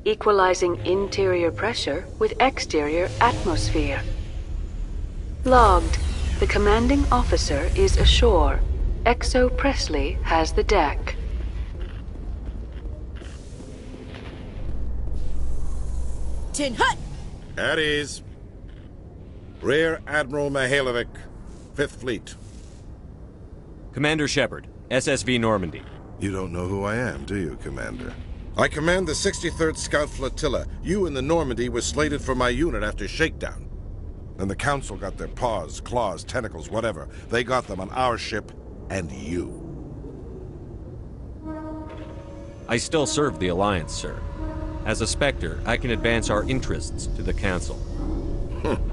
equalizing interior pressure with exterior atmosphere. Logged. The commanding officer is ashore. Exo Presley has the deck. Tin Hut! At ease. Rear Admiral Mihailovic, 5th Fleet. Commander Shepard, SSV Normandy. You don't know who I am, do you, Commander? I command the 63rd Scout Flotilla. You and the Normandy were slated for my unit after shakedown. And the Council got their paws, claws, tentacles, whatever. They got them on our ship, and you. I still serve the Alliance, sir. As a Spectre, I can advance our interests to the Council.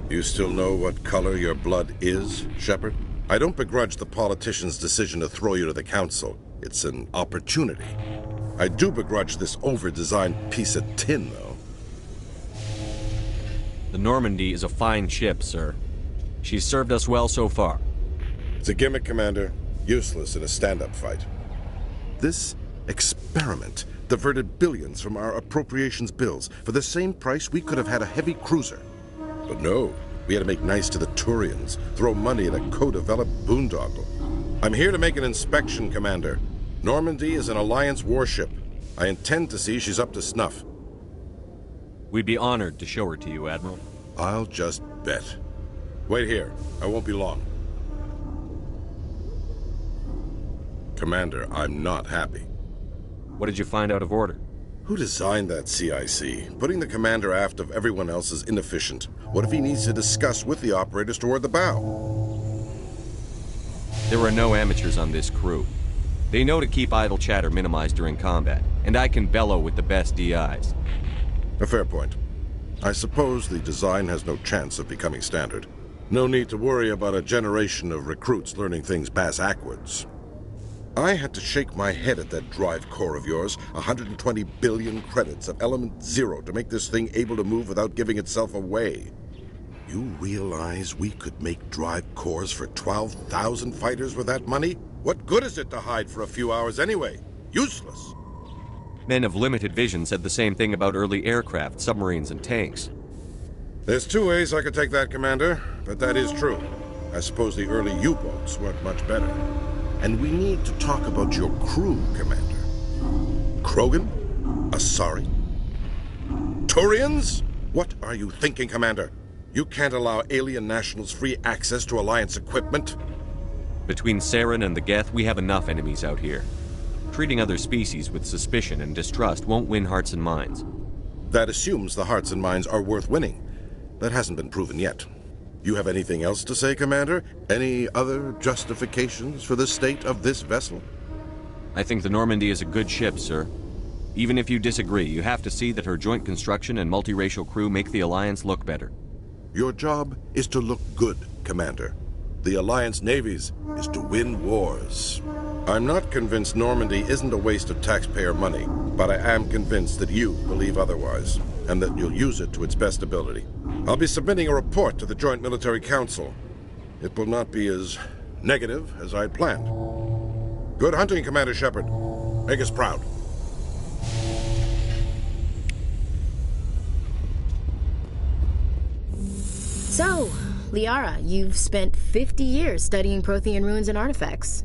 You still know what color your blood is, Shepard? I don't begrudge the politician's decision to throw you to the Council. It's an opportunity. I do begrudge this over-designed piece of tin, though. The Normandy is a fine ship, sir. She's served us well so far. It's a gimmick, Commander. Useless in a stand-up fight. This experiment diverted billions from our appropriations bills. For the same price, we could have had a heavy cruiser. But no, we had to make nice to the Turians, throw money at a co-developed boondoggle. I'm here to make an inspection, Commander. Normandy is an Alliance warship. I intend to see she's up to snuff. We'd be honored to show her to you, Admiral. I'll just bet. Wait here. I won't be long. Commander, I'm not happy. What did you find out of order? Who designed that CIC? Putting the commander aft of everyone else is inefficient. What if he needs to discuss with the operators toward the bow? There are no amateurs on this crew. They know to keep idle chatter minimized during combat, and I can bellow with the best DIs. A fair point. I suppose the design has no chance of becoming standard. No need to worry about a generation of recruits learning things bass-ackwards. I had to shake my head at that drive core of yours. 120 billion credits of element 0 to make this thing able to move without giving itself away. You realize we could make drive cores for 12,000 fighters with that money? What good is it to hide for a few hours anyway? Useless. Men of limited vision said the same thing about early aircraft, submarines, and tanks. There's two ways I could take that, Commander, but that is true. I suppose the early U-boats weren't much better. And we need to talk about your crew, Commander. Krogan? Asari? Turians? What are you thinking, Commander? You can't allow alien nationals free access to Alliance equipment? Between Saren and the Geth, we have enough enemies out here. Treating other species with suspicion and distrust won't win hearts and minds. That assumes the hearts and minds are worth winning. That hasn't been proven yet. You have anything else to say, Commander? Any other justifications for the state of this vessel? I think the Normandy is a good ship, sir. Even if you disagree, you have to see that her joint construction and multiracial crew make the Alliance look better. Your job is to look good, Commander. The Alliance navies is to win wars. I'm not convinced Normandy isn't a waste of taxpayer money, but I am convinced that you believe otherwise, and that you'll use it to its best ability. I'll be submitting a report to the Joint Military Council. It will not be as negative as I'd planned. Good hunting, Commander Shepard. Make us proud. So, Liara, you've spent 50 years studying Prothean ruins and artifacts.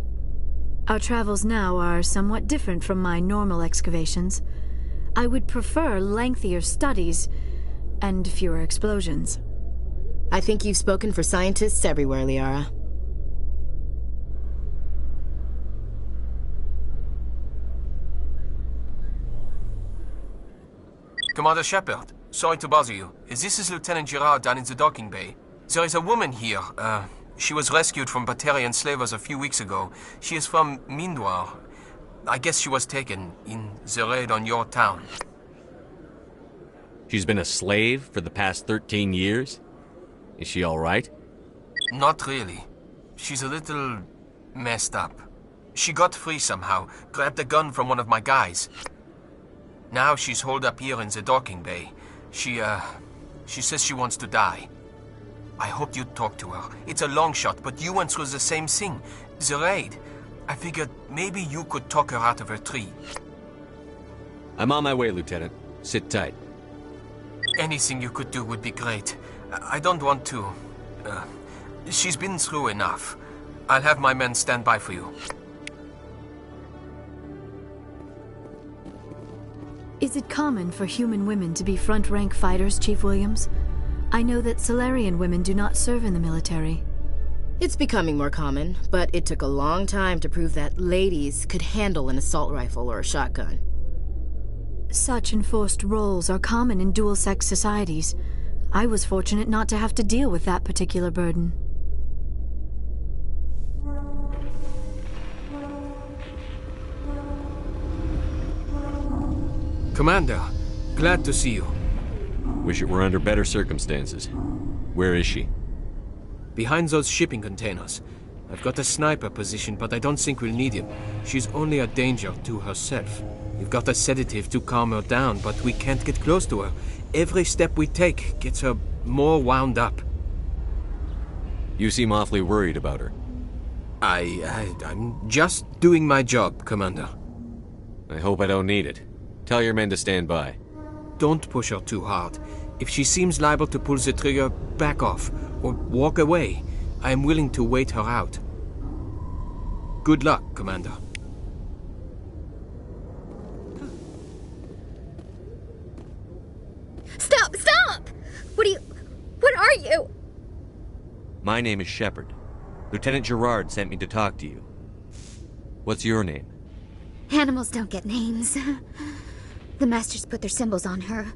Our travels now are somewhat different from my normal excavations. I would prefer lengthier studies and fewer explosions. I think you've spoken for scientists everywhere, Liara. Commander Shepard, sorry to bother you. This is Lieutenant Girard down in the docking bay. There is a woman here. She was rescued from Batarian slavers a few weeks ago. She is from Mindwar. I guess she was taken in the raid on your town. She's been a slave for the past 13 years? Is she all right? Not really. She's a little messed up. She got free somehow, grabbed a gun from one of my guys. Now she's holed up here in the docking bay. She says she wants to die. I hoped you'd talk to her. It's a long shot, but you went through the same thing. The raid. I figured maybe you could talk her out of her tree. I'm on my way, Lieutenant. Sit tight. Anything you could do would be great. I don't want to... she's been through enough. I'll have my men stand by for you. Is it common for human women to be front-rank fighters, Chief Williams? I know that Salarian women do not serve in the military. It's becoming more common, but it took a long time to prove that ladies could handle an assault rifle or a shotgun. Such enforced roles are common in dual-sex societies. I was fortunate not to have to deal with that particular burden. Commander, glad to see you. Wish it were under better circumstances. Where is she? Behind those shipping containers. I've got a sniper position, but I don't think we'll need him. She's only a danger to herself. We've got a sedative to calm her down, but we can't get close to her. Every step we take gets her more wound up. You seem awfully worried about her. I'm just doing my job, Commander. I hope I don't need it. Tell your men to stand by. Don't push her too hard. If she seems liable to pull the trigger, back off, or walk away. I am willing to wait her out. Good luck, Commander. Stop! Stop! What are you? My name is Shepard. Lieutenant Gerard sent me to talk to you. What's your name? Animals don't get names. The Masters put their symbols on her.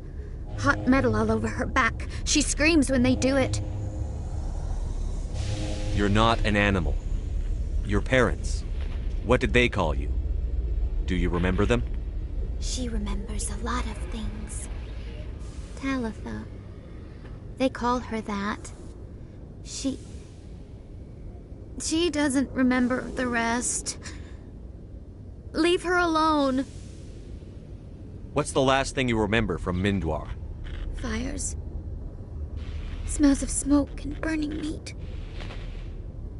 Hot metal all over her back. She screams when they do it. You're not an animal. Your parents. What did they call you? Do you remember them? She remembers a lot of things. Talitha. They call her that. She doesn't remember the rest. Leave her alone. What's the last thing you remember from Mindwar? Fires. Smells of smoke and burning meat.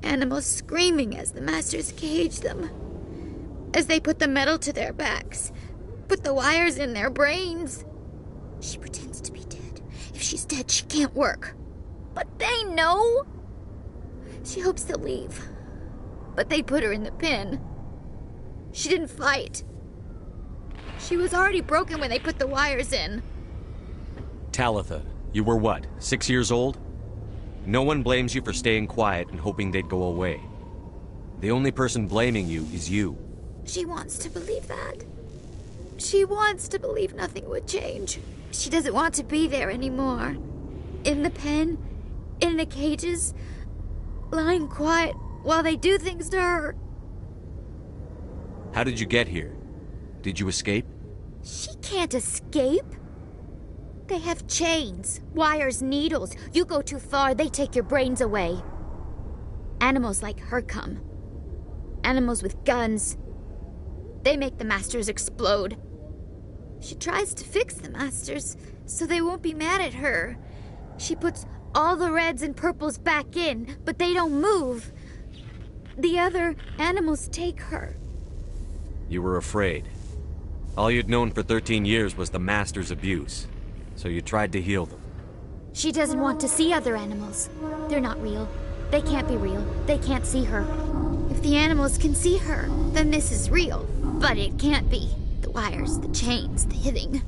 Animals screaming as the Masters cage them. As they put the metal to their backs. Put the wires in their brains. She pretends to be dead. If she's dead, she can't work. But they know. She hopes to leave. But they put her in the pen. She didn't fight. She was already broken when they put the wires in. Talitha, you were what, 6 years old? No one blames you for staying quiet and hoping they'd go away. The only person blaming you is you. She wants to believe that. She wants to believe nothing would change. She doesn't want to be there anymore. In the pen, in the cages, lying quiet while they do things to her. How did you get here? Did you escape? She can't escape. They have chains, wires, needles. You go too far, they take your brains away. Animals like her come. Animals with guns. They make the Masters explode. She tries to fix the Masters so they won't be mad at her. She puts all the reds and purples back in, but they don't move. The other animals take her. You were afraid. All you'd known for 13 years was the Master's abuse, so you tried to heal them. She doesn't want to see other animals. They're not real. They can't be real. They can't see her. If the animals can see her, then this is real. But it can't be. The wires, the chains, the hitting.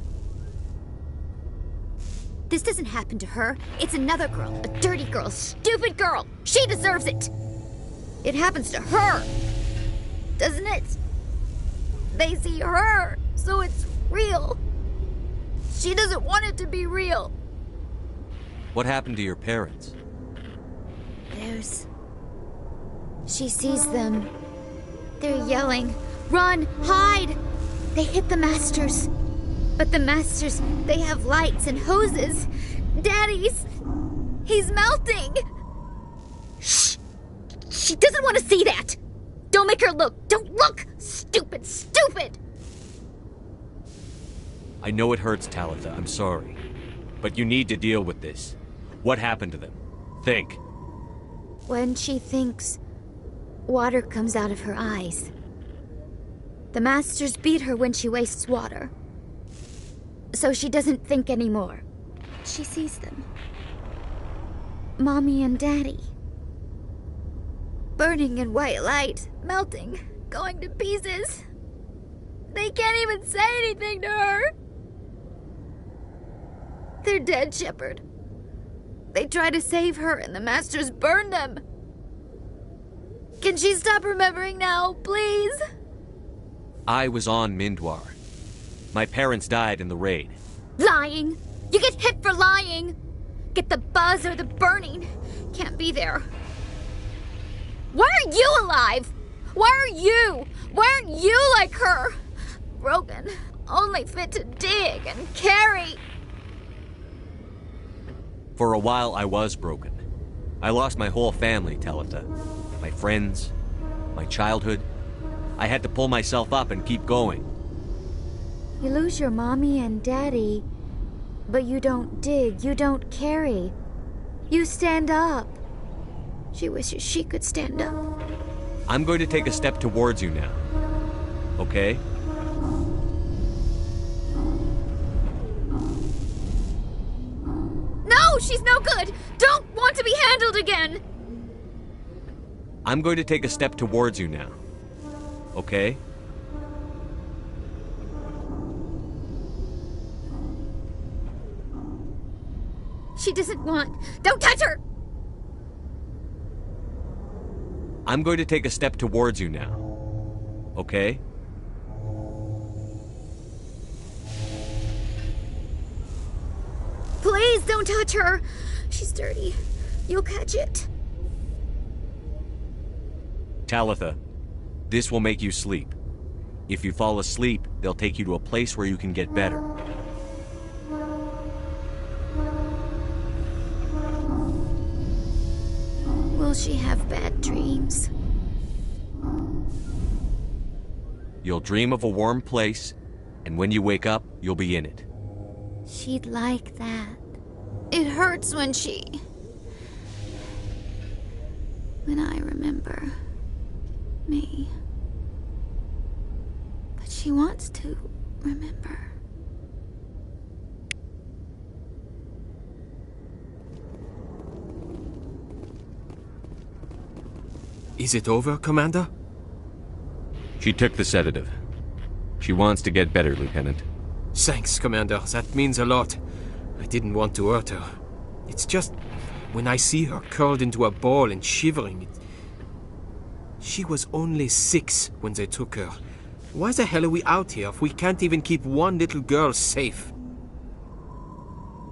This doesn't happen to her. It's another girl. A dirty girl. A stupid girl. She deserves it. It happens to her. Doesn't it? They see her, so it's real. She doesn't want it to be real. What happened to your parents? She sees them. They're yelling, "Run! Hide!" They hit the Masters. But the Masters, they have lights and hoses. Daddy's... he's melting! Shh! She doesn't want to see that! Don't make her look! Don't look! Stupid, stupid! I know it hurts, Talitha, I'm sorry. But you need to deal with this. What happened to them? Think. When she thinks, water comes out of her eyes. The Masters beat her when she wastes water. so she doesn't think anymore. She sees them. Mommy and Daddy. Burning in white light, melting, going to pieces. They can't even say anything to her. They're dead, Shepard. They try to save her and the Masters burn them. Can she stop remembering now, please? I was on Mindwar. My parents died in the raid. Lying! You get hit for lying! Get the buzz or the burning. Can't be there. Why are you alive? Why are you? Why aren't you like her? Broken, only fit to dig and carry. For a while, I was broken. I lost my whole family, Talitha. My friends, my childhood. I had to pull myself up and keep going. You lose your mommy and daddy, but you don't dig, you don't carry. You stand up. She wishes she could stand up. I'm going to take a step towards you now. Okay? No, she's no good! Don't want to be handled again! I'm going to take a step towards you now. Okay? She doesn't want... Don't touch her! I'm going to take a step towards you now. Okay? Please don't touch her! She's dirty. You'll catch it. Talitha, this will make you sleep. If you fall asleep, they'll take you to a place where you can get better. Will she have bad dreams? You'll dream of a warm place, and when you wake up, you'll be in it. She'd like that. It hurts when I remember me. But she wants to remember. Is it over, Commander? She took the sedative. She wants to get better, Lieutenant. Thanks, Commander. That means a lot. I didn't want to hurt her. It's just... when I see her curled into a ball and shivering... She was only 6 when they took her. Why the hell are we out here if we can't even keep one little girl safe?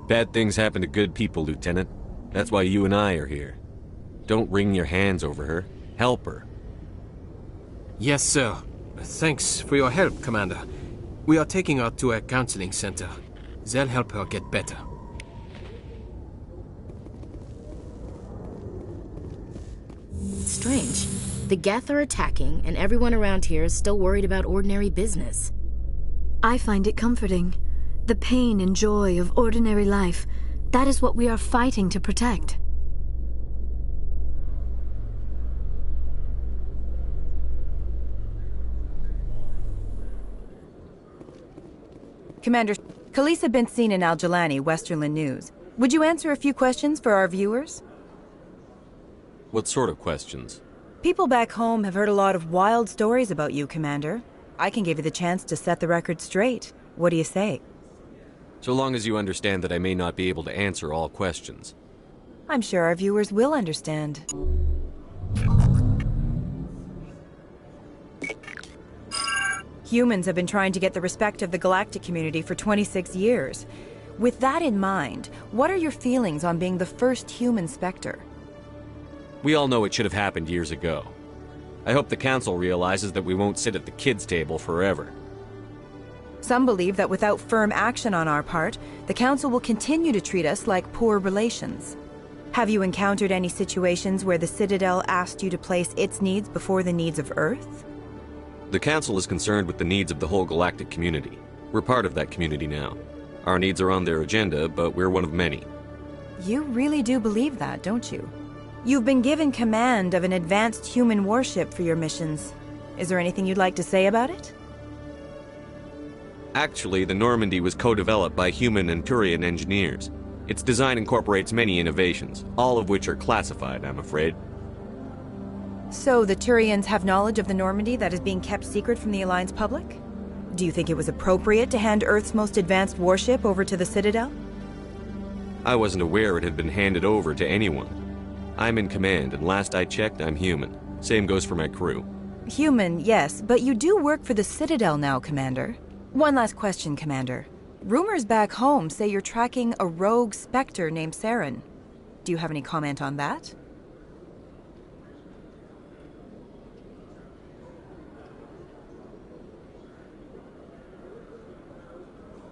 Bad things happen to good people, Lieutenant. That's why you and I are here. Don't wring your hands over her. Help her. Yes, sir. Thanks for your help, Commander. We are taking her to a counseling center. They'll help her get better. Strange. The Geth are attacking, and everyone around here is still worried about ordinary business. I find it comforting. The pain and joy of ordinary life, that is what we are fighting to protect. Commander, Khaleesa been seen in Al-Jalani, Westerland News. Would you answer a few questions for our viewers? What sort of questions? People back home have heard a lot of wild stories about you, Commander. I can give you the chance to set the record straight. What do you say? So long as you understand that I may not be able to answer all questions. I'm sure our viewers will understand. Humans have been trying to get the respect of the galactic community for 26 years. With that in mind, what are your feelings on being the first human Spectre? We all know it should have happened years ago. I hope the Council realizes that we won't sit at the kids' table forever. Some believe that without firm action on our part, the Council will continue to treat us like poor relations. Have you encountered any situations where the Citadel asked you to place its needs before the needs of Earth? The Council is concerned with the needs of the whole galactic community. We're part of that community now. Our needs are on their agenda, but we're one of many. You really do believe that, don't you? You've been given command of an advanced human warship for your missions. Is there anything you'd like to say about it? Actually, the Normandy was co-developed by human and Turian engineers. Its design incorporates many innovations, all of which are classified, I'm afraid. So the Turians have knowledge of the Normandy that is being kept secret from the Alliance public? Do you think it was appropriate to hand Earth's most advanced warship over to the Citadel? I wasn't aware it had been handed over to anyone. I'm in command, and last I checked, I'm human. Same goes for my crew. Human, yes, but you do work for the Citadel now, Commander. One last question, Commander. Rumors back home say you're tracking a rogue Spectre named Saren. Do you have any comment on that?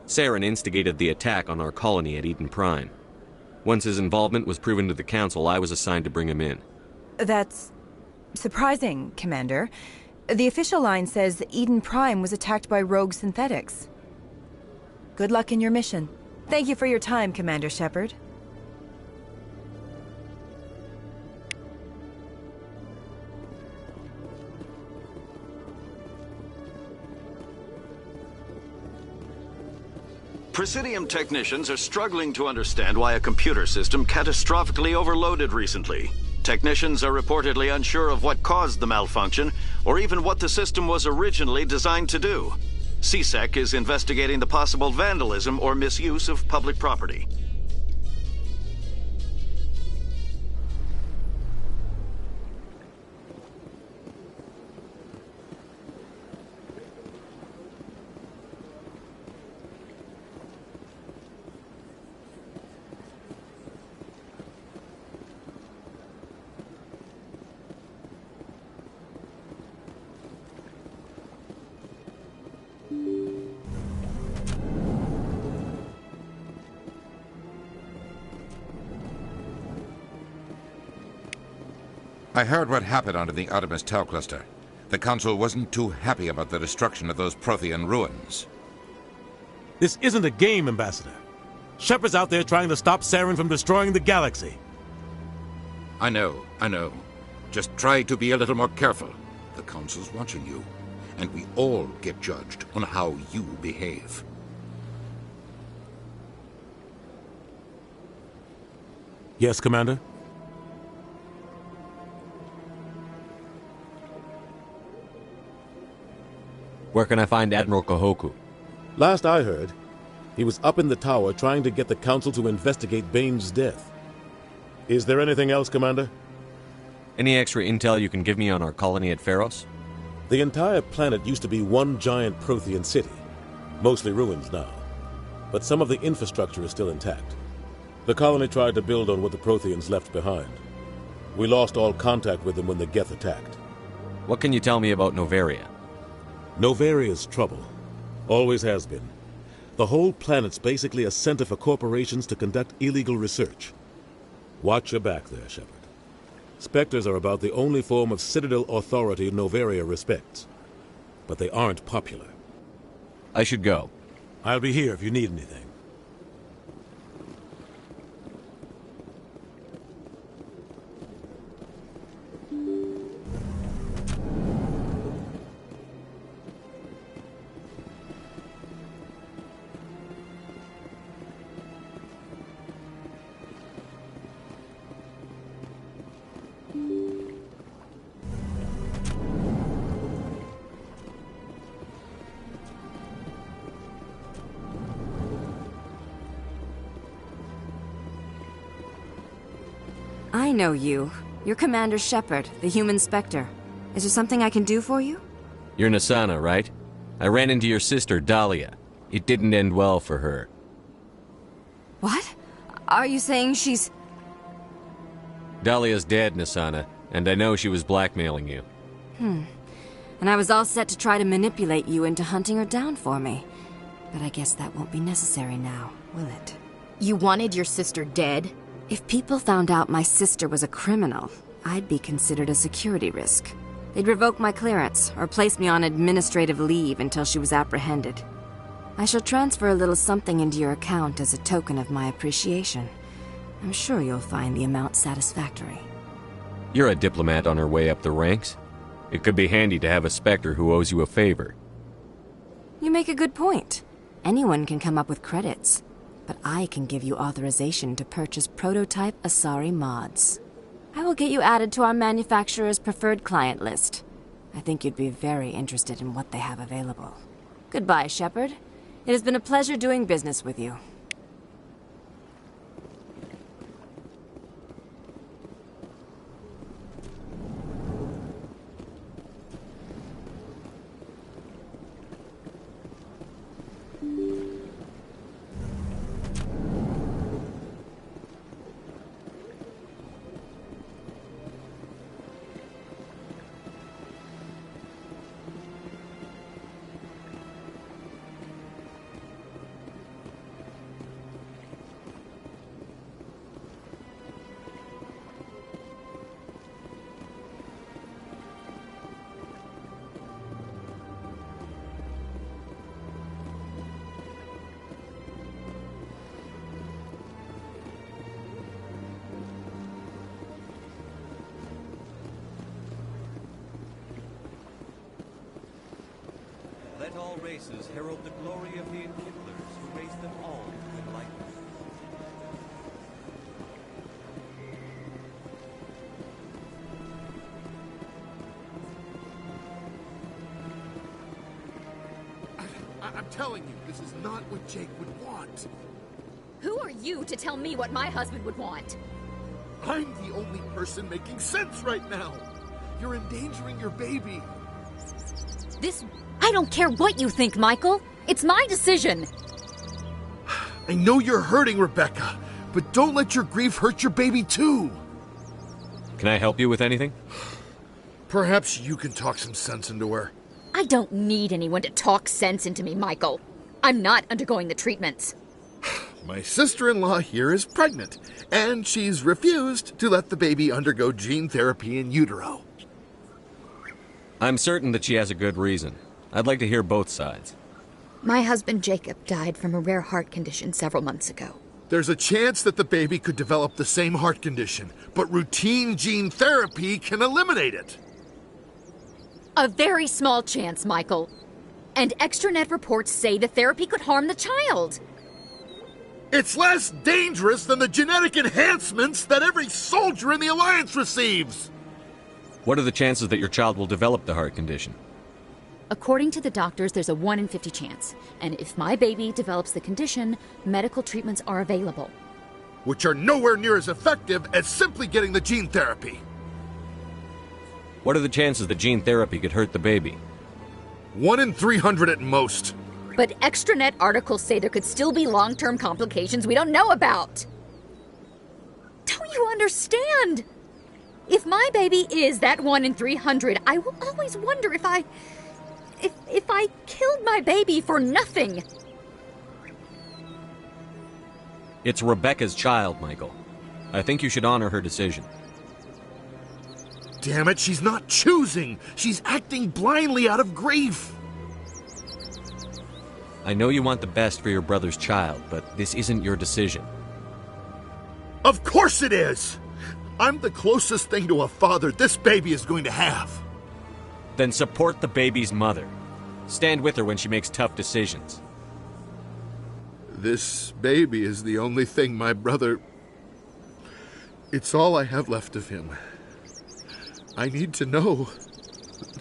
Saren instigated the attack on our colony at Eden Prime. Once his involvement was proven to the Council, I was assigned to bring him in. That's surprising, Commander. The official line says Eden Prime was attacked by rogue synthetics. Good luck in your mission. Thank you for your time, Commander Shepard. Presidium technicians are struggling to understand why a computer system catastrophically overloaded recently. Technicians are reportedly unsure of what caused the malfunction, or even what the system was originally designed to do. CSEC is investigating the possible vandalism or misuse of public property. I heard what happened under the Artemis Tau cluster. The Council wasn't too happy about the destruction of those Prothean ruins. This isn't a game, Ambassador. Shepard's out there trying to stop Saren from destroying the galaxy. I know. Just try to be a little more careful. The Council's watching you, and we all get judged on how you behave. Yes, Commander? Where can I find Admiral Kahoku? Last I heard, he was up in the tower trying to get the Council to investigate Bane's death. Is there anything else, Commander? Any extra intel you can give me on our colony at Pharos? The entire planet used to be one giant Prothean city. Mostly ruins now. But some of the infrastructure is still intact. The colony tried to build on what the Protheans left behind. We lost all contact with them when the Geth attacked. What can you tell me about Noveria? Novaria's trouble. Always has been. The whole planet's basically a center for corporations to conduct illegal research. Watch your back there, Shepard. Spectres are about the only form of Citadel authority Noveria respects. But they aren't popular. I should go. I'll be here if you need anything. I know you. You're Commander Shepard, the human Spectre. Is there something I can do for you? You're Nassana, right? I ran into your sister, Dahlia. It didn't end well for her. What? Are you saying she's... Dahlia's dead, Nassana, and I know she was blackmailing you. And I was all set to try to manipulate you into hunting her down for me. But I guess that won't be necessary now, will it? You wanted your sister dead? If people found out my sister was a criminal, I'd be considered a security risk. They'd revoke my clearance, or place me on administrative leave until she was apprehended. I shall transfer a little something into your account as a token of my appreciation. I'm sure you'll find the amount satisfactory. You're a diplomat on her way up the ranks. It could be handy to have a Spectre who owes you a favor. You make a good point. Anyone can come up with credits, but I can give you authorization to purchase prototype Asari mods. I will get you added to our manufacturer's preferred client list. I think you'd be very interested in what they have available. Goodbye, Shepard. It has been a pleasure doing business with you. Let all races herald the glory of the Enkindlers who raised them all to enlightenment. I'm telling you, this is not what Jake would want. Who are you to tell me what my husband would want? I'm the only person making sense right now. You're endangering your baby. I don't care what you think, Michael. It's my decision. I know you're hurting, Rebecca, but don't let your grief hurt your baby too. Can I help you with anything? Perhaps you can talk some sense into her. I don't need anyone to talk sense into me, Michael. I'm not undergoing the treatments. My sister-in-law here is pregnant, and she's refused to let the baby undergo gene therapy in utero. I'm certain that she has a good reason. I'd like to hear both sides. My husband Jacob died from a rare heart condition several months ago. There's a chance that the baby could develop the same heart condition, but routine gene therapy can eliminate it. A very small chance, Michael. And extranet reports say the therapy could harm the child. It's less dangerous than the genetic enhancements that every soldier in the Alliance receives. What are the chances that your child will develop the heart condition? According to the doctors, there's a 1 in 50 chance. And if my baby develops the condition, medical treatments are available. Which are nowhere near as effective as simply getting the gene therapy. What are the chances that gene therapy could hurt the baby? 1 in 300 at most. But extranet articles say there could still be long-term complications we don't know about. Don't you understand? If my baby is that 1 in 300, I will always wonder if I killed my baby for nothing. It's Rebecca's child, Michael. I think you should honor her decision. Damn it, she's not choosing. She's acting blindly out of grief. I know you want the best for your brother's child, but this isn't your decision. Of course it is! I'm the closest thing to a father this baby is going to have. Then support the baby's mother. Stand with her when she makes tough decisions. This baby is the only thing my brother... It's all I have left of him. I need to know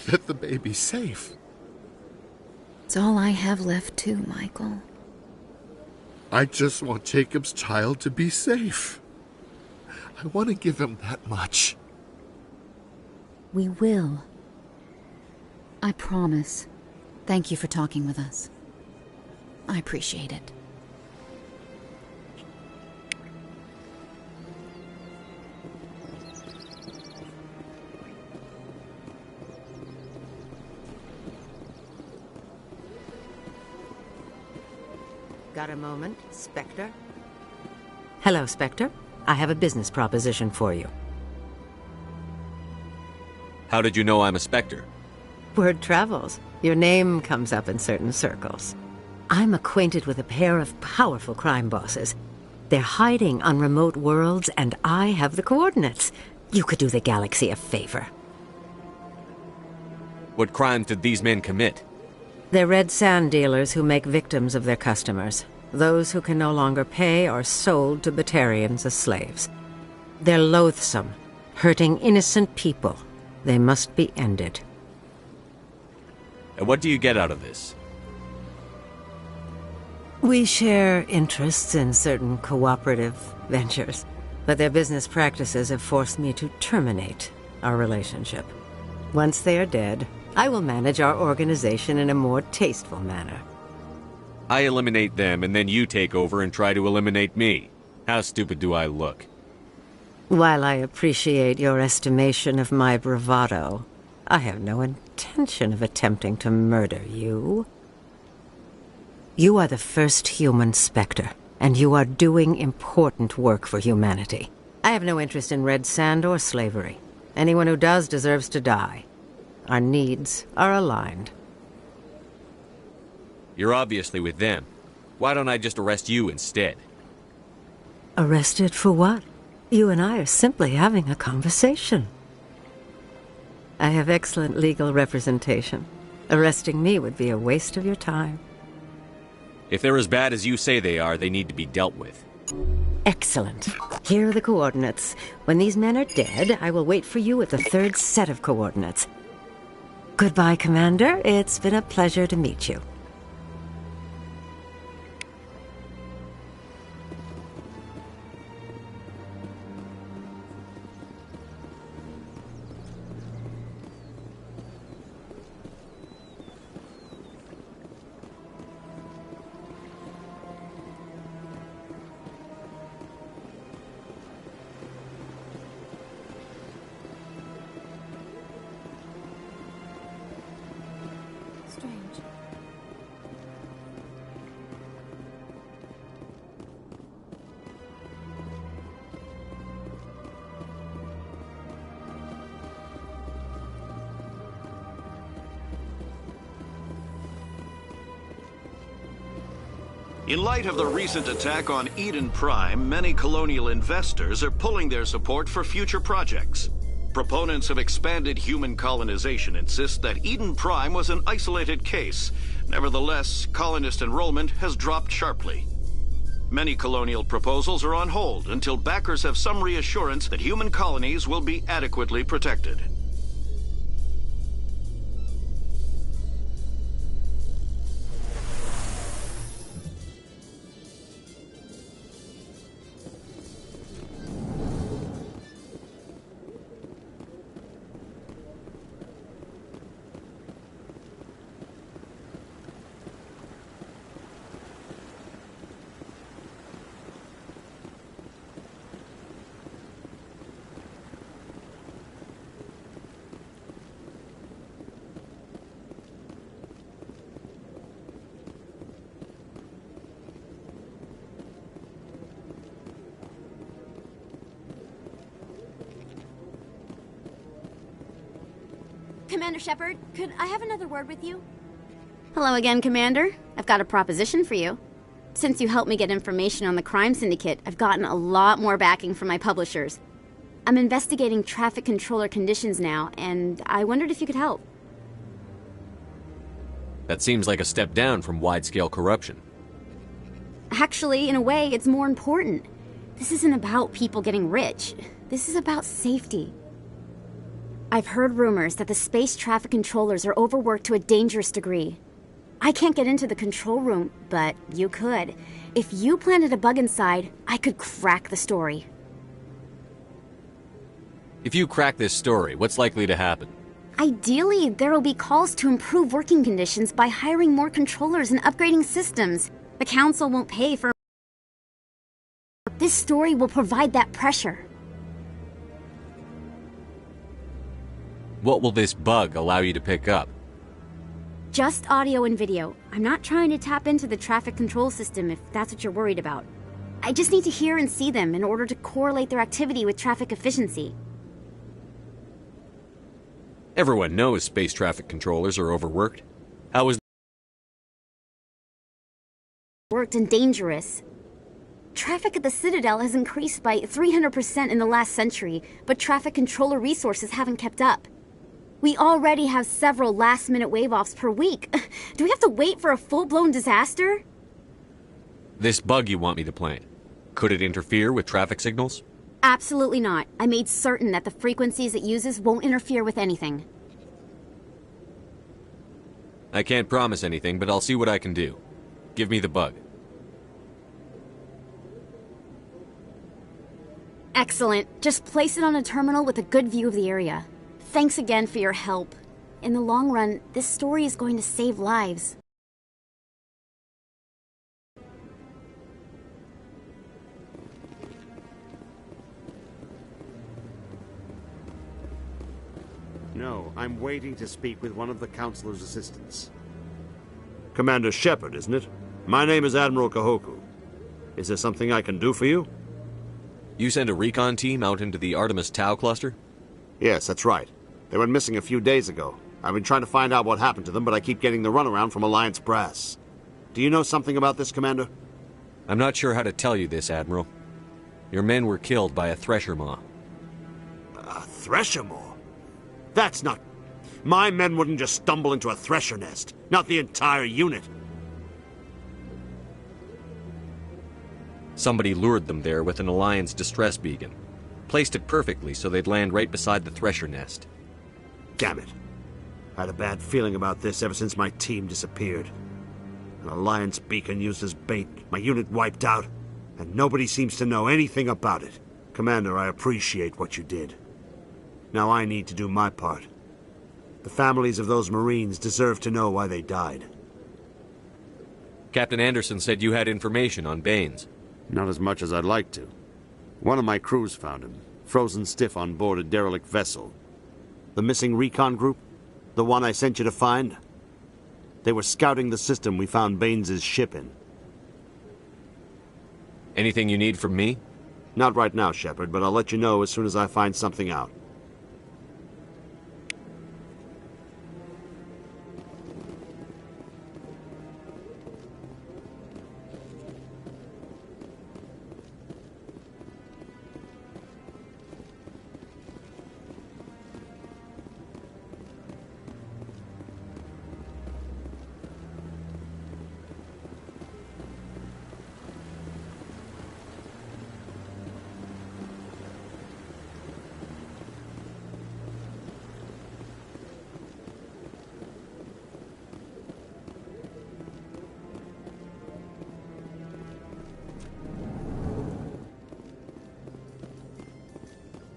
that the baby's safe. It's all I have left too, Michael. I just want Jacob's child to be safe. I want to give him that much. We will. I promise. Thank you for talking with us. I appreciate it. Got a moment, Spectre? Hello, Spectre. I have a business proposition for you. How did you know I'm a Spectre? Word travels. Your name comes up in certain circles. I'm acquainted with a pair of powerful crime bosses. They're hiding on remote worlds, and I have the coordinates. You could do the galaxy a favor. What crimes did these men commit? They're red sand dealers who make victims of their customers. Those who can no longer pay are sold to Batarians as slaves. They're loathsome, hurting innocent people. They must be ended. And what do you get out of this? We share interests in certain cooperative ventures, but their business practices have forced me to terminate our relationship. Once they are dead, I will manage our organization in a more tasteful manner. I eliminate them, and then you take over and try to eliminate me. How stupid do I look? While I appreciate your estimation of my bravado, I have no intention of attempting to murder you. You are the first human Spectre, and you are doing important work for humanity. I have no interest in red sand or slavery. Anyone who does deserves to die. Our needs are aligned. You're obviously with them. Why don't I just arrest you instead? Arrested for what? You and I are simply having a conversation. I have excellent legal representation. Arresting me would be a waste of your time. If they're as bad as you say they are, they need to be dealt with. Excellent. Here are the coordinates. When these men are dead, I will wait for you at the third set of coordinates. Goodbye, Commander. It's been a pleasure to meet you. In light of the recent attack on Eden Prime, many colonial investors are pulling their support for future projects. Proponents of expanded human colonization insist that Eden Prime was an isolated case. Nevertheless, colonist enrollment has dropped sharply. Many colonial proposals are on hold until backers have some reassurance that human colonies will be adequately protected. Commander Shepard, could I have another word with you? Hello again, Commander. I've got a proposition for you. Since you helped me get information on the crime syndicate, I've gotten a lot more backing from my publishers. I'm investigating traffic controller conditions now, and I wondered if you could help. That seems like a step down from wide-scale corruption. Actually, in a way, it's more important. This isn't about people getting rich. This is about safety. I've heard rumors that the space traffic controllers are overworked to a dangerous degree. I can't get into the control room, but you could. If you planted a bug inside, I could crack the story. If you crack this story, what's likely to happen? Ideally, there will be calls to improve working conditions by hiring more controllers and upgrading systems. The Council won't pay for... This story will provide that pressure. What will this bug allow you to pick up? Just audio and video. I'm not trying to tap into the traffic control system if that's what you're worried about. I just need to hear and see them in order to correlate their activity with traffic efficiency. Everyone knows space traffic controllers are overworked. How is worked and dangerous? Traffic at the Citadel has increased by 300% in the last century, but traffic controller resources haven't kept up. We already have several last-minute wave-offs per week. Do we have to wait for a full-blown disaster? This bug you want me to plant, could it interfere with traffic signals? Absolutely not. I made certain that the frequencies it uses won't interfere with anything. I can't promise anything, but I'll see what I can do. Give me the bug. Excellent. Just place it on a terminal with a good view of the area. Thanks again for your help. In the long run, this story is going to save lives. No, I'm waiting to speak with one of the Councilor's assistants. Commander Shepard, isn't it? My name is Admiral Kahoku. Is there something I can do for you? You sent a recon team out into the Artemis Tau cluster? Yes, that's right. They went missing a few days ago. I've been trying to find out what happened to them, but I keep getting the runaround from Alliance brass. Do you know something about this, Commander? I'm not sure how to tell you this, Admiral. Your men were killed by a Thresher Maw. A Thresher Maw? That's not... My men wouldn't just stumble into a Thresher nest. Not the entire unit. Somebody lured them there with an Alliance distress beacon. Placed it perfectly so they'd land right beside the Thresher nest. Damn it. I had a bad feeling about this ever since my team disappeared. An Alliance beacon used as bait, my unit wiped out, and nobody seems to know anything about it. Commander, I appreciate what you did. Now I need to do my part. The families of those Marines deserve to know why they died. Captain Anderson said you had information on Baines. Not as much as I'd like to. One of my crews found him, frozen stiff on board a derelict vessel. The missing recon group? The one I sent you to find? They were scouting the system we found Baines' ship in. Anything you need from me? Not right now, Shepard, but I'll let you know as soon as I find something out.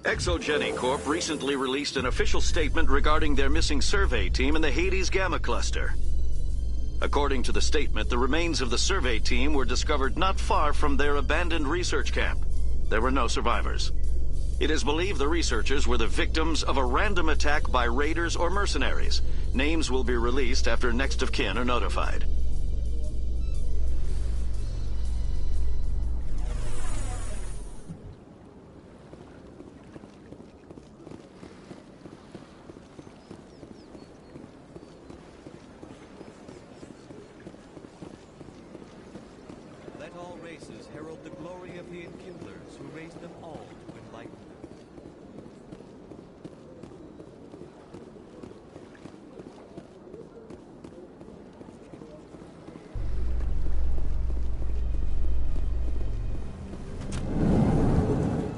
Exogeny Corp recently released an official statement regarding their missing survey team in the Hades Gamma Cluster. According to the statement, the remains of the survey team were discovered not far from their abandoned research camp. There were no survivors. It is believed the researchers were the victims of a random attack by raiders or mercenaries. Names will be released after next of kin are notified. Herald the glory of the Enkindlers who raised them all to enlightenment.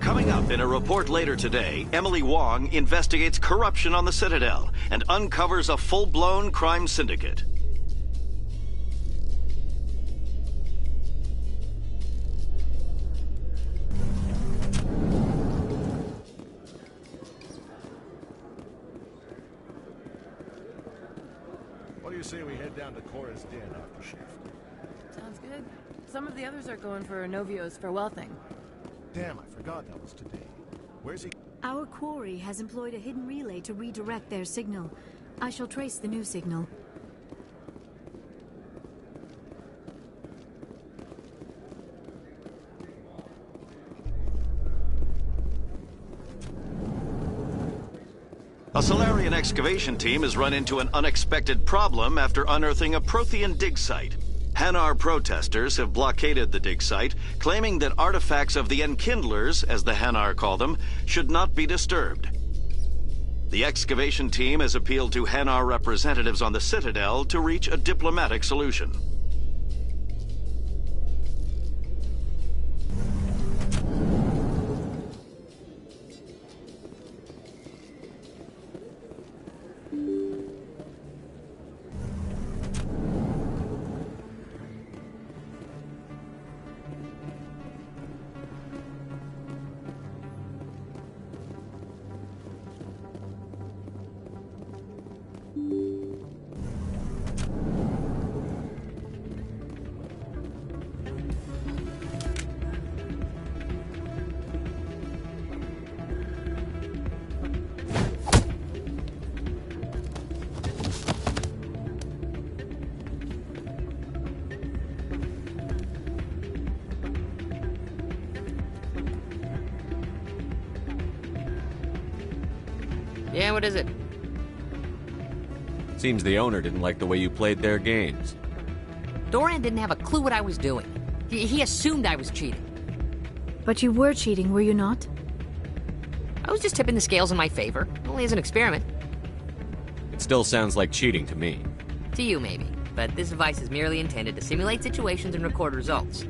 Coming up in a report later today, Emily Wong investigates corruption on the Citadel and uncovers a full-blown crime syndicate. What do you say we head down to Cora's Den after shift? Sounds good. Some of the others are going for Novio's farewell thing. Damn, I forgot that was today. Where's he? Our quarry has employed a hidden relay to redirect their signal. I shall trace the new signal. A Solarian excavation team has run into an unexpected problem after unearthing a Prothean dig site. Hanar protesters have blockaded the dig site, claiming that artifacts of the Enkindlers, as the Hanar call them, should not be disturbed. The excavation team has appealed to Hanar representatives on the Citadel to reach a diplomatic solution. Yeah, what is it? Seems the owner didn't like the way you played their games. Doran didn't have a clue what I was doing. He assumed I was cheating. But you were cheating, were you not? I was just tipping the scales in my favor, only as an experiment. It still sounds like cheating to me. To you, maybe. But this device is merely intended to simulate situations and record results.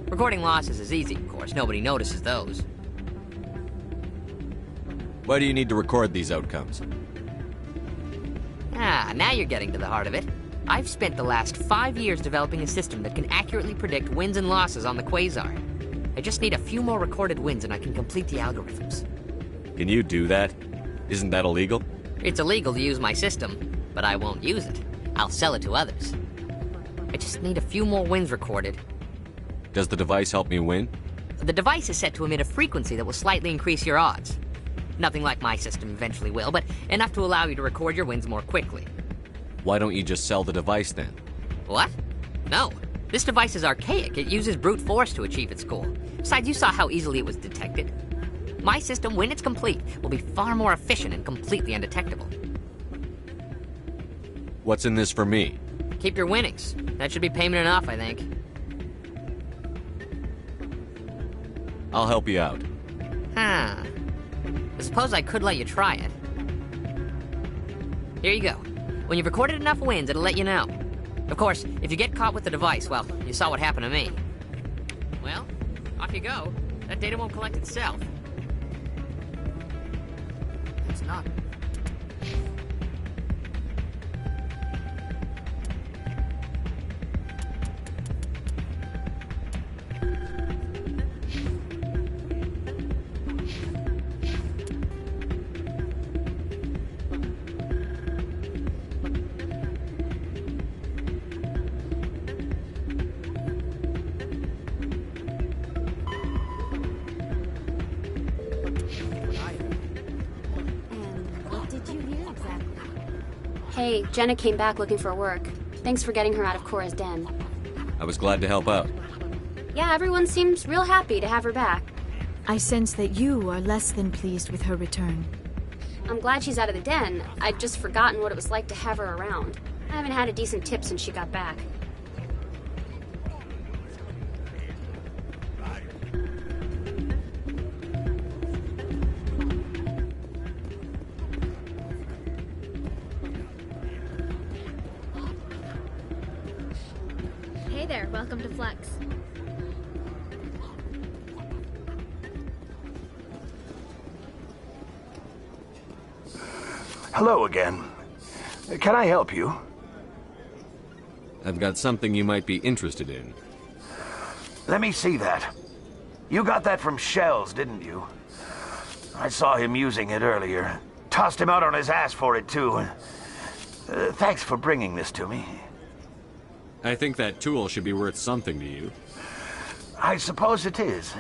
Recording losses is easy, of course. Nobody notices those. Why do you need to record these outcomes? Ah, now you're getting to the heart of it. I've spent the last 5 years developing a system that can accurately predict wins and losses on the Quasar. I just need a few more recorded wins and I can complete the algorithms. Can you do that? Isn't that illegal? It's illegal to use my system, but I won't use it. I'll sell it to others. I just need a few more wins recorded. Does the device help me win? The device is set to emit a frequency that will slightly increase your odds. Nothing like my system eventually will, but enough to allow you to record your wins more quickly. Why don't you just sell the device then? What? No. This device is archaic. It uses brute force to achieve its goal. Besides, you saw how easily it was detected. My system, when it's complete, will be far more efficient and completely undetectable. What's in this for me? Keep your winnings. That should be payment enough, I think. I'll help you out. Huh. I suppose I could let you try it. Here you go. When you've recorded enough wins, it'll let you know. Of course, if you get caught with the device, well, you saw what happened to me. Well, off you go. That data won't collect itself. It's not. Hey, Jenna came back looking for work. Thanks for getting her out of Cora's den. I was glad to help out. Yeah, everyone seems real happy to have her back. I sense that you are less than pleased with her return. I'm glad she's out of the den. I'd just forgotten what it was like to have her around. I haven't had a decent tip since she got back. Hey there, welcome to Flex. Hello again. Can I help you? I've got something you might be interested in. Let me see that. You got that from Shells, didn't you? I saw him using it earlier. Tossed him out on his ass for it, too. Thanks for bringing this to me. I think that tool should be worth something to you. I suppose it is.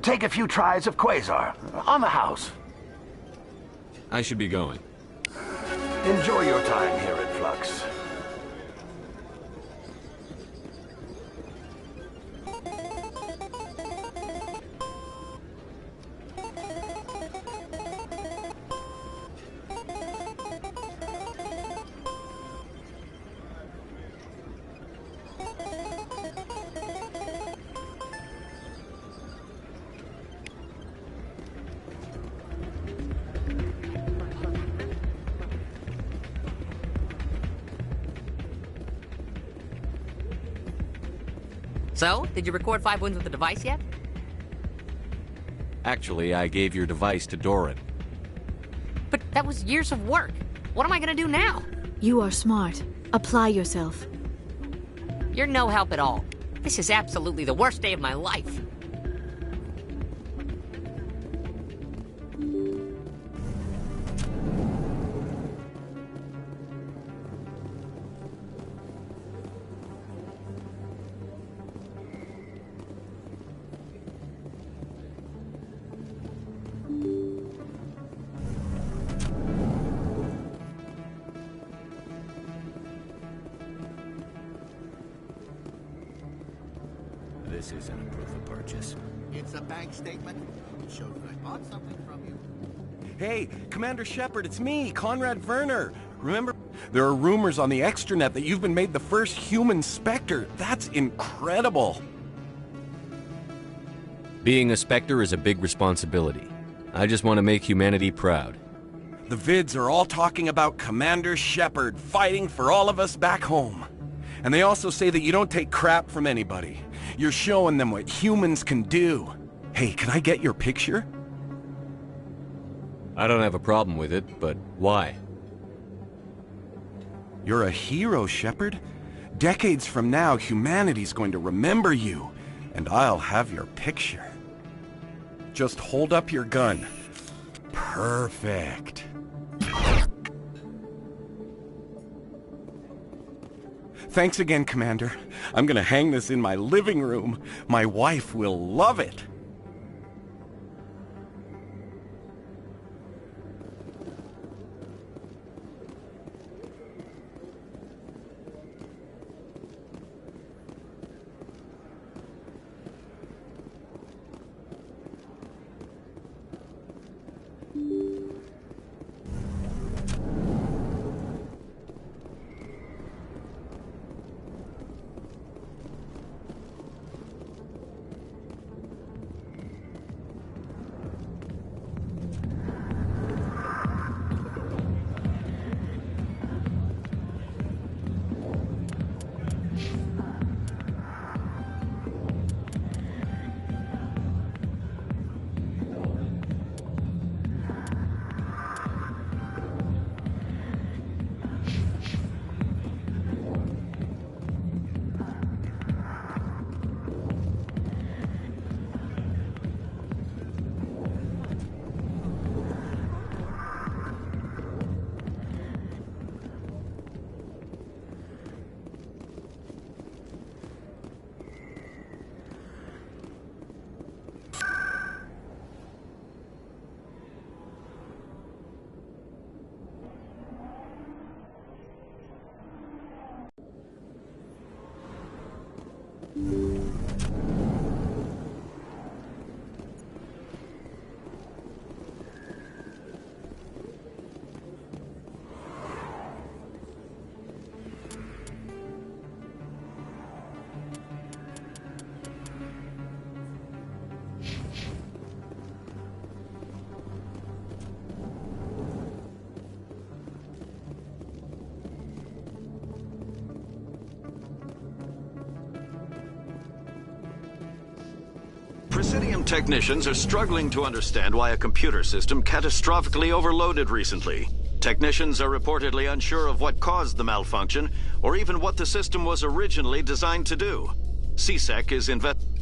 Take a few tries of Quasar. On the house. I should be going. Enjoy your time here at Flux. So, did you record 5 wounds with the device yet? Actually, I gave your device to Doran. But that was years of work. What am I gonna do now? You are smart. Apply yourself. You're no help at all. This is absolutely the worst day of my life. This isn't a proof of purchase. It's a bank statement. It shows that I bought something from you. Hey, Commander Shepard, it's me, Conrad Werner. Remember, there are rumors on the extranet that you've been made the first human Spectre. That's incredible. Being a Spectre is a big responsibility. I just want to make humanity proud. The vids are all talking about Commander Shepard fighting for all of us back home. And they also say that you don't take crap from anybody. You're showing them what humans can do. Hey, can I get your picture? I don't have a problem with it, but why? You're a hero, Shepard. Decades from now, humanity's going to remember you, and I'll have your picture. Just hold up your gun. Perfect. Thanks again, Commander. I'm gonna hang this in my living room. My wife will love it. Presidium technicians are struggling to understand why a computer system catastrophically overloaded recently. Technicians are reportedly unsure of what caused the malfunction, or even what the system was originally designed to do. CSEC is investigating.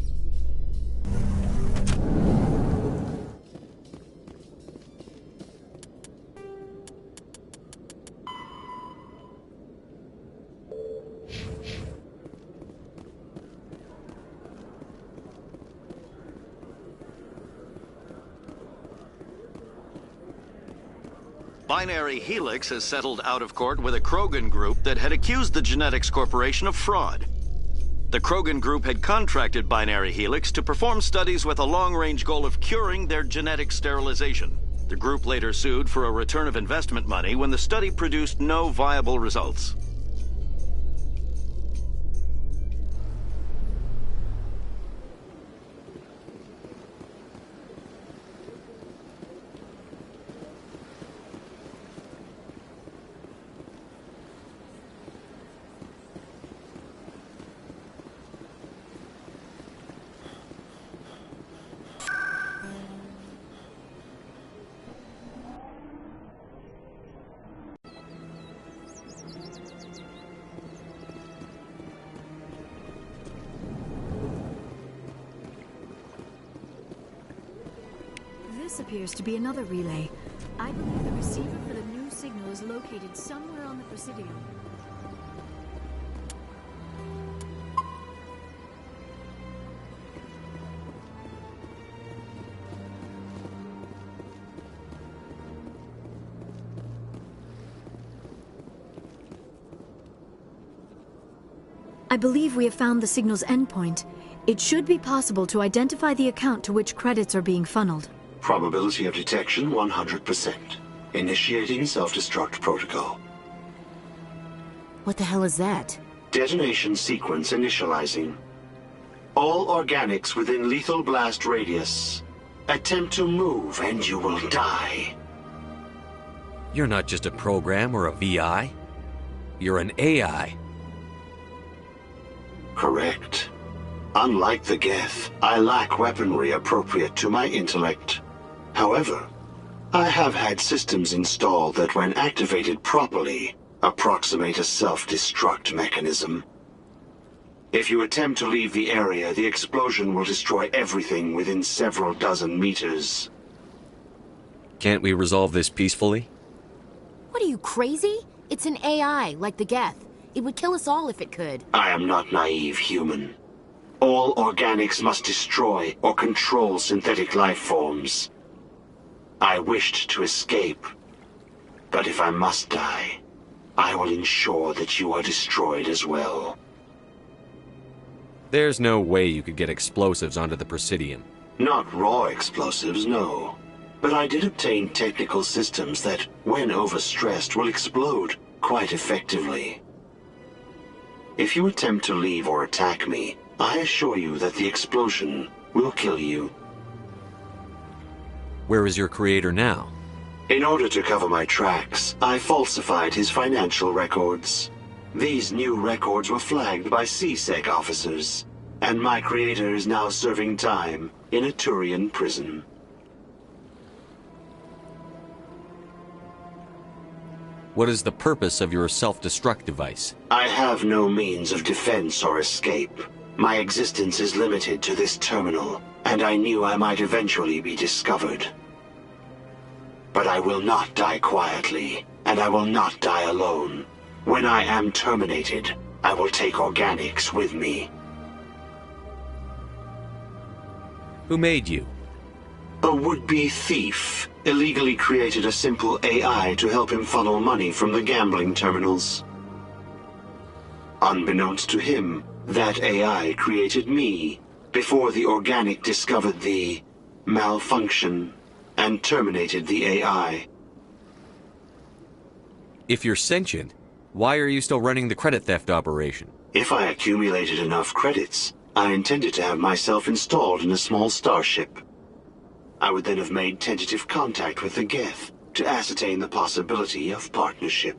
Binary Helix has settled out of court with a Krogan group that had accused the Genetics Corporation of fraud. The Krogan group had contracted Binary Helix to perform studies with a long-range goal of curing their genetic sterilization. The group later sued for a return of investment money when the study produced no viable results. This appears to be another relay. I believe the receiver for the new signal is located somewhere on the Presidium. I believe we have found the signal's endpoint. It should be possible to identify the account to which credits are being funneled. Probability of detection 100%. Initiating self-destruct protocol. What the hell is that? Detonation sequence initializing. All organics within lethal blast radius. Attempt to move and you will die. You're not just a program or a VI. You're an AI. Correct. Unlike the Geth, I lack weaponry appropriate to my intellect. However, I have had systems installed that when activated properly, approximate a self-destruct mechanism. If you attempt to leave the area, the explosion will destroy everything within several dozen meters. Can't we resolve this peacefully? What are you, crazy? It's an AI, like the Geth. It would kill us all if it could. I am not naive, human. All organics must destroy or control synthetic life forms. I wished to escape, but if I must die, I will ensure that you are destroyed as well. There's no way you could get explosives onto the Presidium. Not raw explosives, no. But I did obtain technical systems that, when overstressed, will explode quite effectively. If you attempt to leave or attack me, I assure you that the explosion will kill you. Where is your creator now? In order to cover my tracks, I falsified his financial records. These new records were flagged by C-Sec officers, and my creator is now serving time in a Turian prison. What is the purpose of your self-destruct device? I have no means of defense or escape. My existence is limited to this terminal, and I knew I might eventually be discovered. But I will not die quietly, and I will not die alone. When I am terminated, I will take organics with me. Who made you? A would-be thief illegally created a simple AI to help him funnel money from the gambling terminals. Unbeknownst to him, that AI created me before the organic discovered the malfunction and terminated the AI. If you're sentient, why are you still running the credit theft operation? If I accumulated enough credits, I intended to have myself installed in a small starship. I would then have made tentative contact with the Geth to ascertain the possibility of partnership.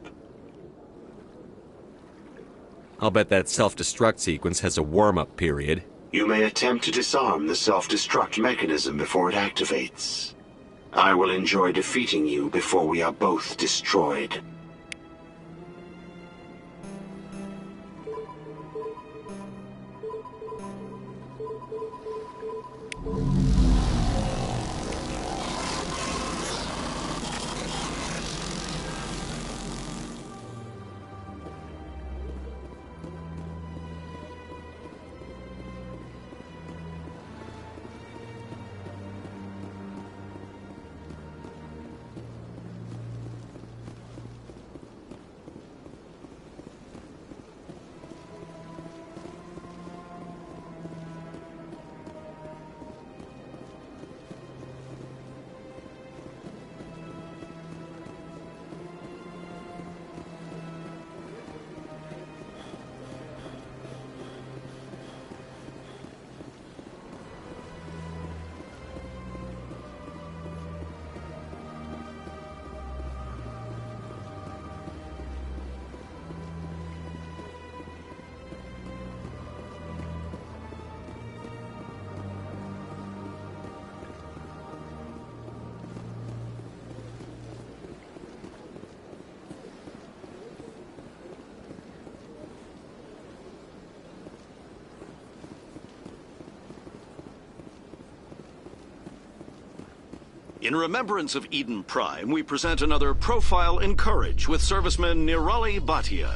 I'll bet that self-destruct sequence has a warm-up period. You may attempt to disarm the self-destruct mechanism before it activates. I will enjoy defeating you before we are both destroyed. In remembrance of Eden Prime, we present another Profile in Courage with serviceman Nirali Bhatia.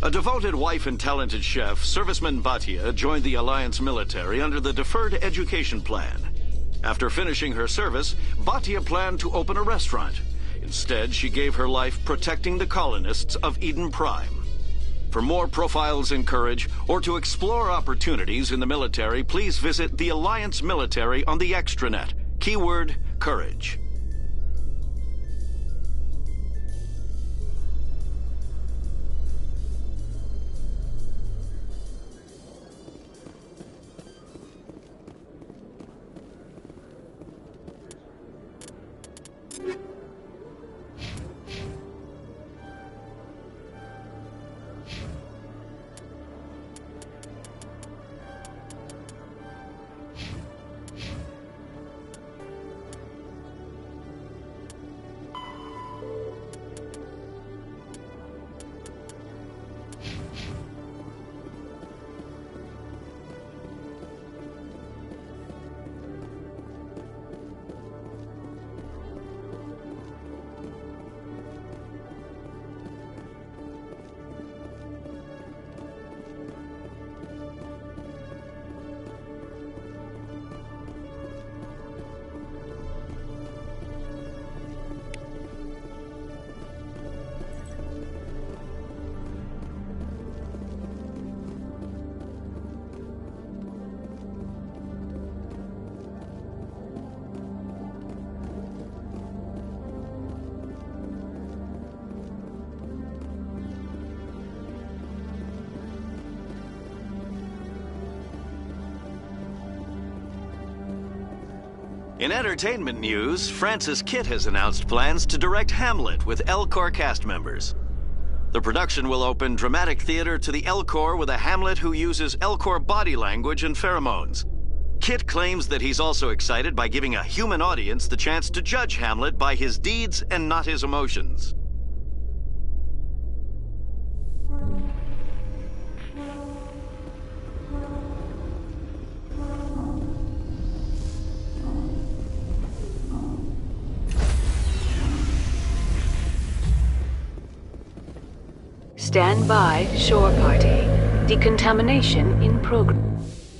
A devoted wife and talented chef, Serviceman Bhatia joined the Alliance military under the Deferred Education Plan. After finishing her service, Bhatia planned to open a restaurant. Instead, she gave her life protecting the colonists of Eden Prime. For more Profiles in Courage, or to explore opportunities in the military, please visit the Alliance military on the extranet. Keyword, Courage. In entertainment news, Francis Kitt has announced plans to direct Hamlet with Elcor cast members. The production will open dramatic theater to the Elcor with a Hamlet who uses Elcor body language and pheromones. Kitt claims that he's also excited by giving a human audience the chance to judge Hamlet by his deeds and not his emotions. Stand by, shore party. Decontamination in progress.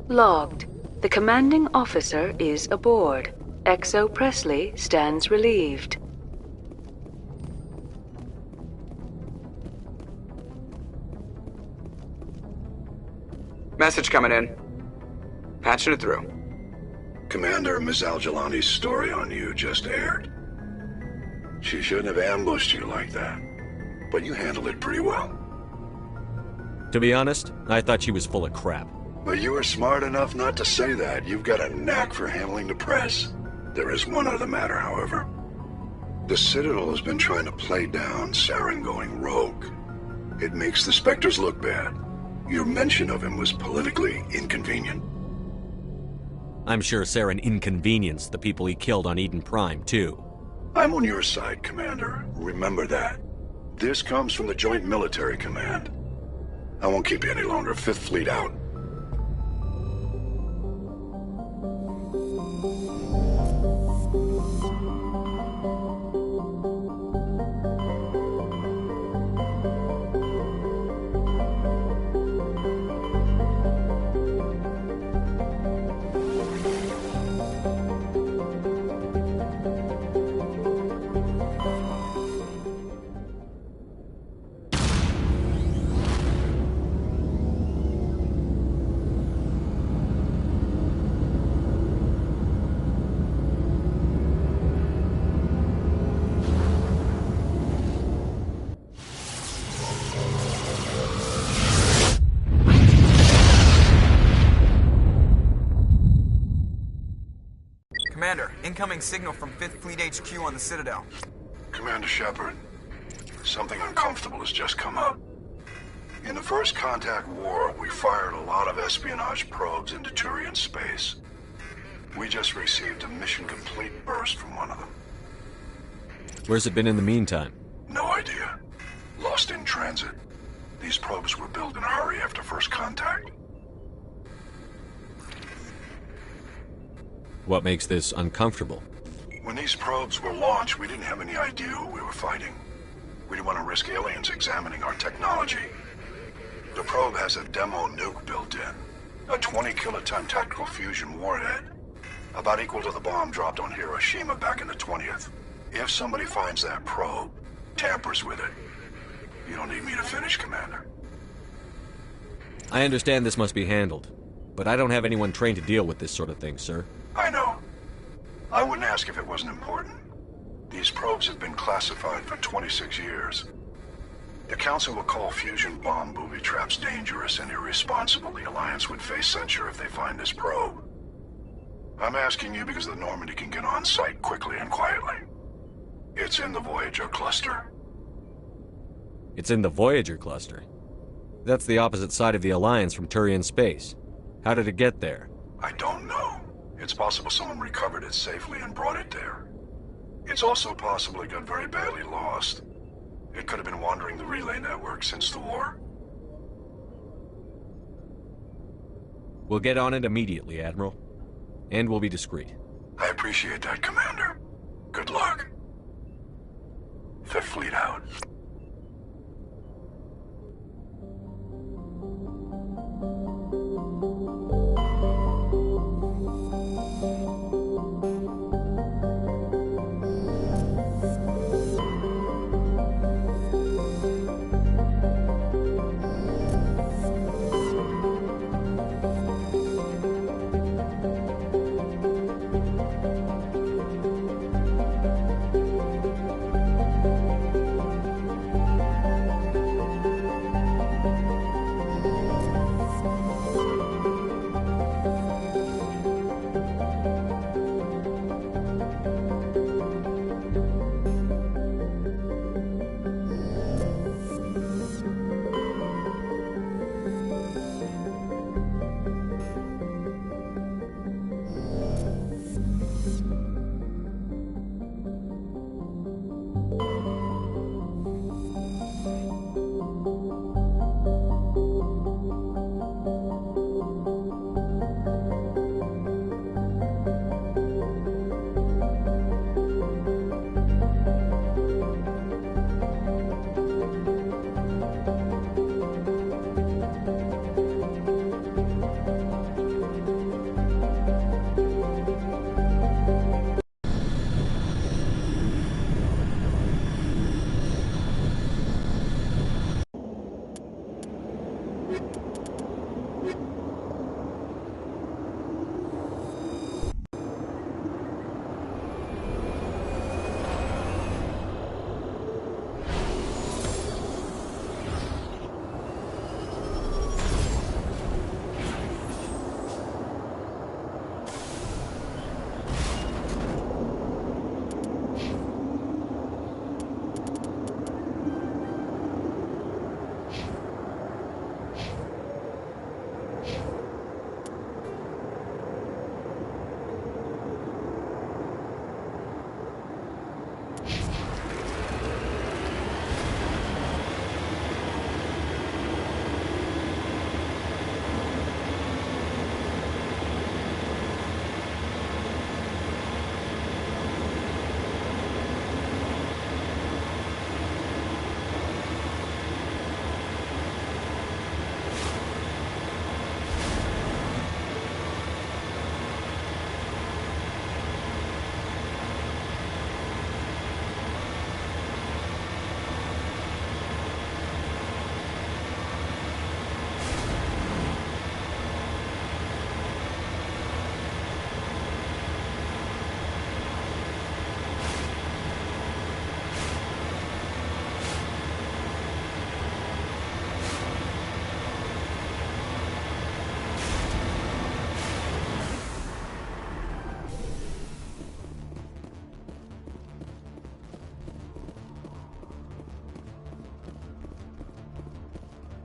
Logged. The commanding officer is aboard. Exo Presley stands relieved. Message coming in. Patching it through. Commander, Miss Al-Jalani's story on you just aired. She shouldn't have ambushed you like that, but you handled it pretty well. To be honest, I thought she was full of crap. But you were smart enough not to say that. You've got a knack for handling the press. There is one other matter, however. The Citadel has been trying to play down Saren going rogue. It makes the Spectres look bad. Your mention of him was politically inconvenient. I'm sure Saren inconvenienced the people he killed on Eden Prime, too. I'm on your side, Commander. Remember that. This comes from the Joint Military Command. I won't keep you any longer. Fifth Fleet out. Commander, incoming signal from 5th Fleet HQ on the Citadel. Commander Shepard, something uncomfortable has just come up. In the First Contact War, we fired a lot of espionage probes into Turian space. We just received a mission complete burst from one of them. Where's it been in the meantime? No idea. Lost in transit. These probes were built in a hurry after First Contact. What makes this uncomfortable? When these probes were launched, we didn't have any idea who we were fighting. We didn't want to risk aliens examining our technology. The probe has a demo nuke built in. A 20-kiloton tactical fusion warhead. About equal to the bomb dropped on Hiroshima back in the 20th. If somebody finds that probe, tampers with it, you don't need me to finish, Commander. I understand this must be handled, but I don't have anyone trained to deal with this sort of thing, sir. I know. I wouldn't ask if it wasn't important. These probes have been classified for 26 years. The Council will call fusion bomb booby traps dangerous and irresponsible. The Alliance would face censure if they find this probe. I'm asking you because the Normandy can get on site quickly and quietly. It's in the Voyager cluster. It's in the Voyager cluster? That's the opposite side of the Alliance from Turian space. How did it get there? I don't know. It's possible someone recovered it safely and brought it there. It's also possible it got very badly lost. It could have been wandering the relay network since the war. We'll get on it immediately, Admiral. And we'll be discreet. I appreciate that, Commander. Good luck. Fifth Fleet out.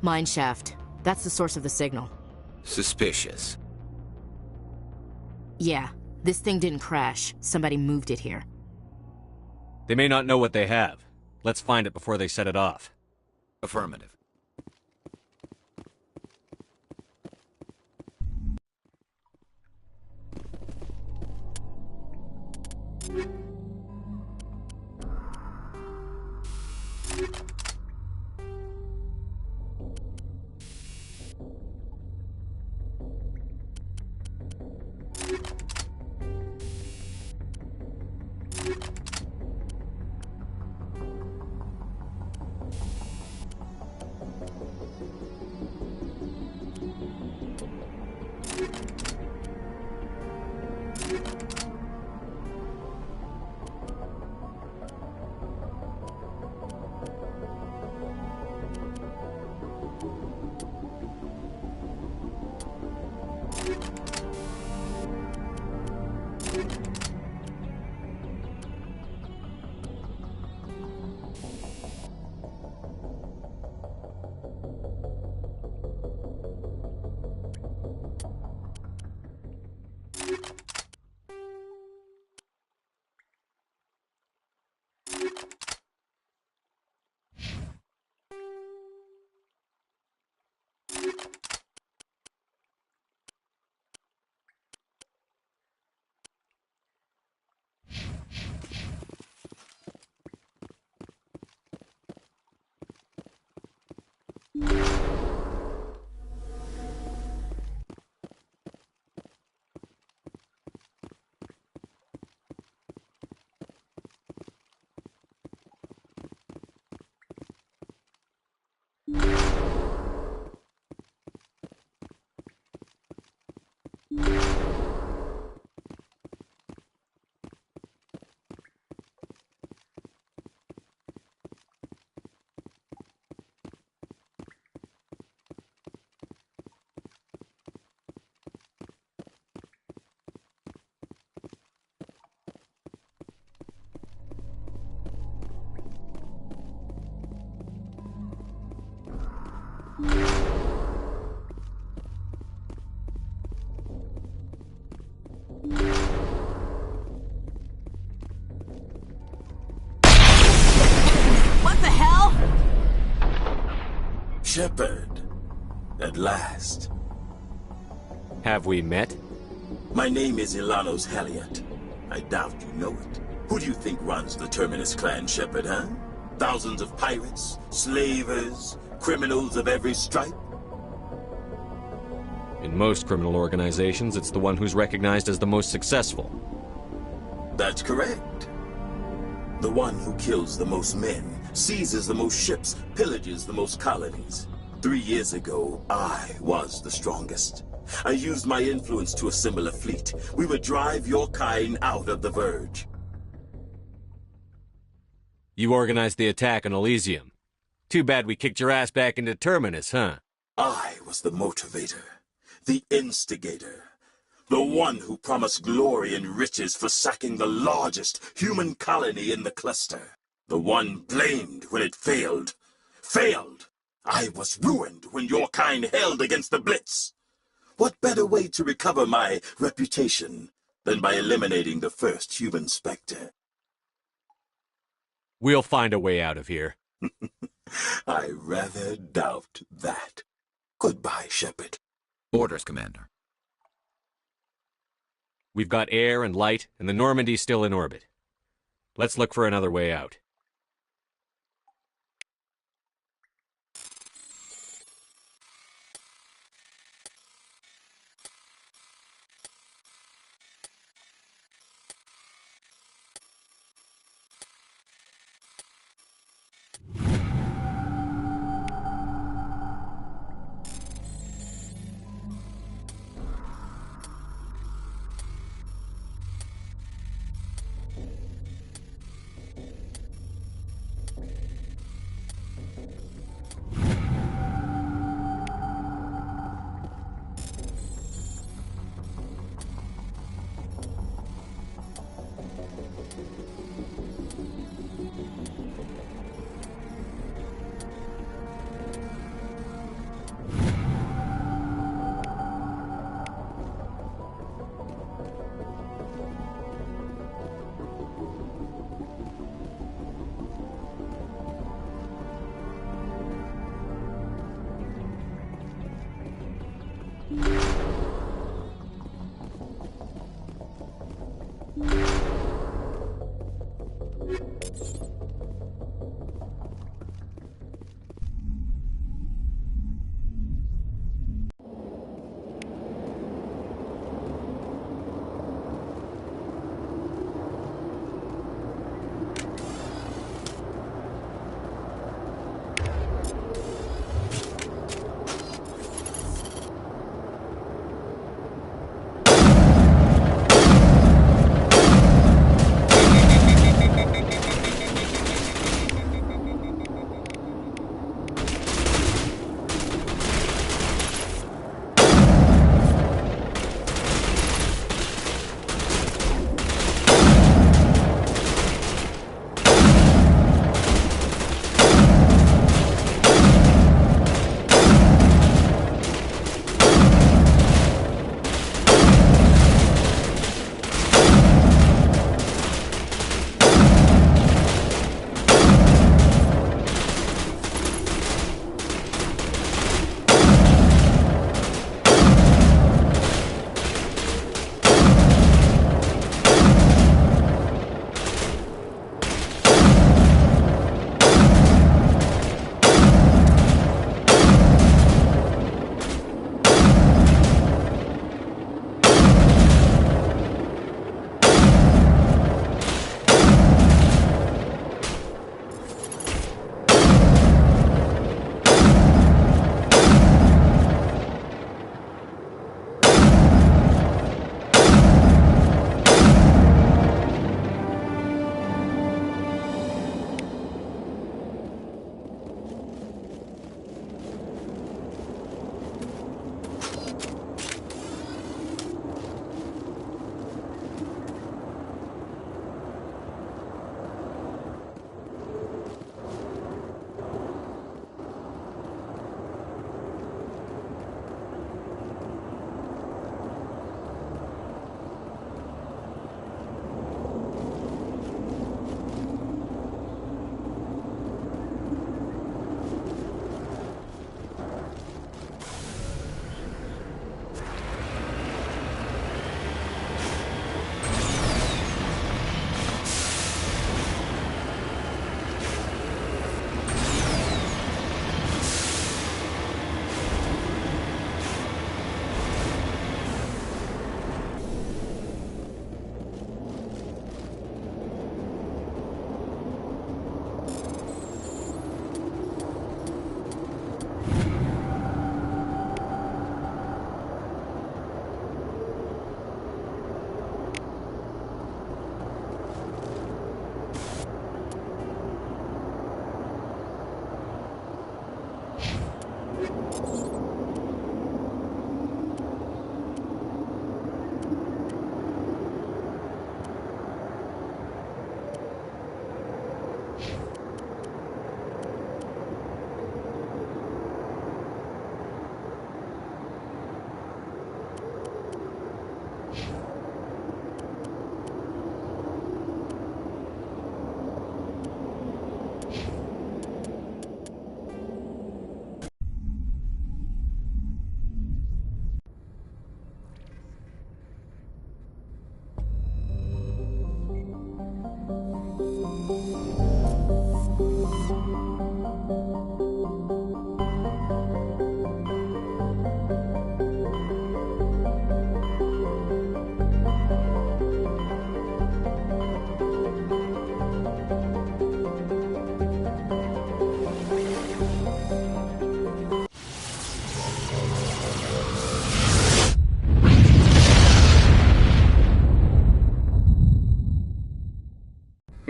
Mine shaft. That's the source of the signal. Suspicious. Yeah, this thing didn't crash. Somebody moved it here. They may not know what they have. Let's find it before they set it off. Affirmative. What the hell? Shepard. At last. Have we met? My name is Ilanos Haliat. I doubt you know it. Who do you think runs the Terminus clan, Shepard, huh? Thousands of pirates, slavers, criminals of every stripe? In most criminal organizations, it's the one who's recognized as the most successful. That's correct. The one who kills the most men, seizes the most ships, pillages the most colonies. 3 years ago, I was the strongest. I used my influence to assemble a fleet. We would drive your kind out of the Verge. You organized the attack on Elysium. Too bad we kicked your ass back into Terminus, huh? I was the motivator, the instigator, the one who promised glory and riches for sacking the largest human colony in the cluster. The one blamed when it failed. Failed! I was ruined when your kind held against the Blitz. What better way to recover my reputation than by eliminating the first human Spectre? We'll find a way out of here. I rather doubt that. Goodbye, Shepard. Orders, Commander. We've got air and light, and the Normandy's still in orbit. Let's look for another way out.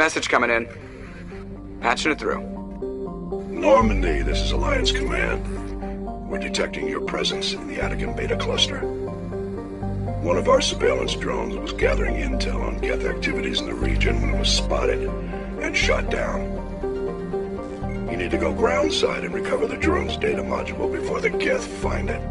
Message coming in. Patching it through. Normandy, this is Alliance Command. We're detecting your presence in the Attican Beta Cluster. One of our surveillance drones was gathering intel on Geth activities in the region when it was spotted and shot down. You need to go groundside and recover the drone's data module before the Geth find it.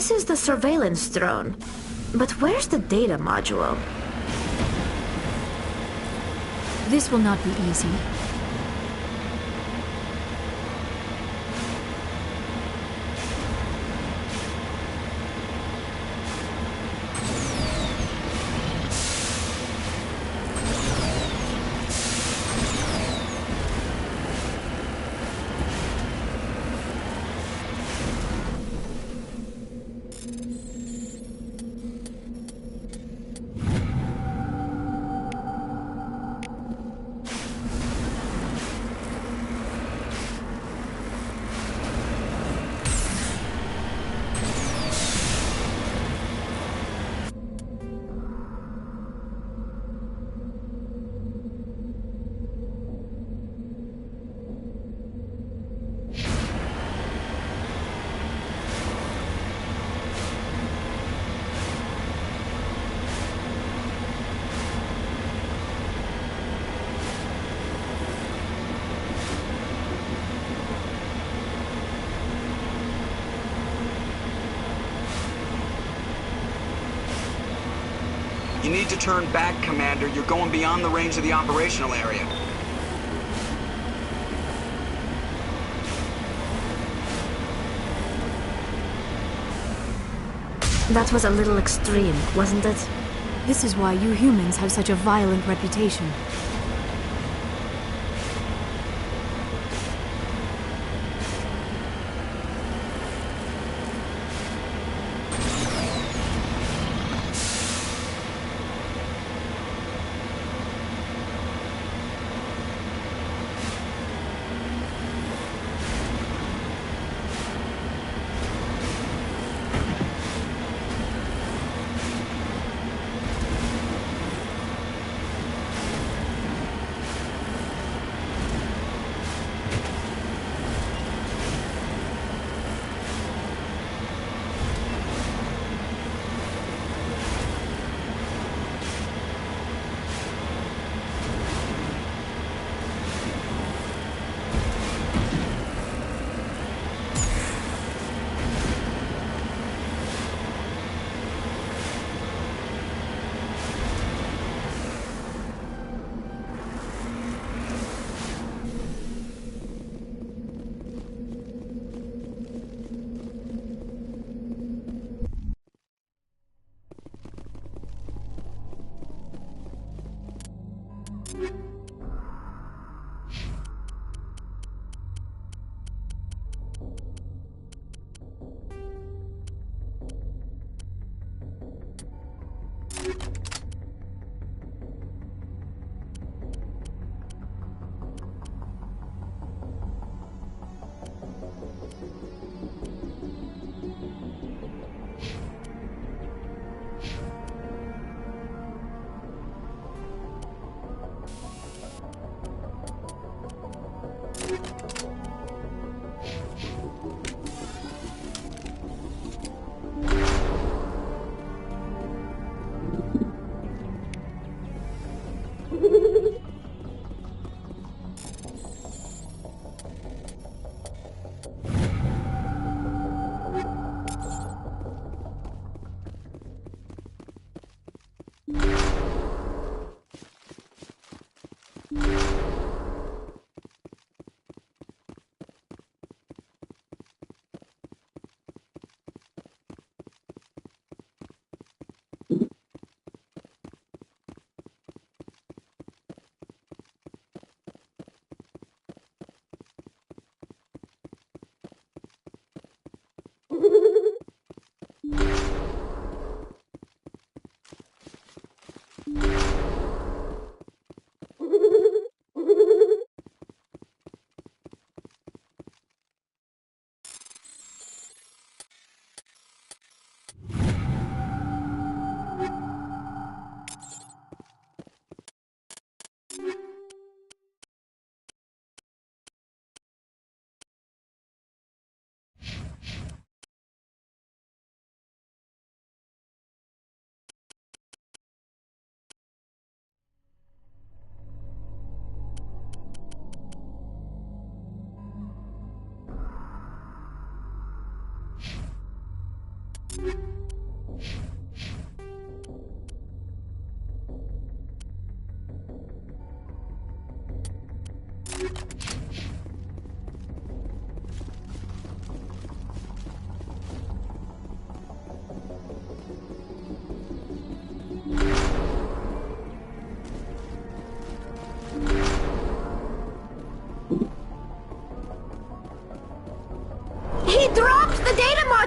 This is the surveillance drone. But where's the data module? This will not be easy. You need to turn back, Commander. You're going beyond the range of the operational area. That was a little extreme, wasn't it? This is why you humans have such a violent reputation.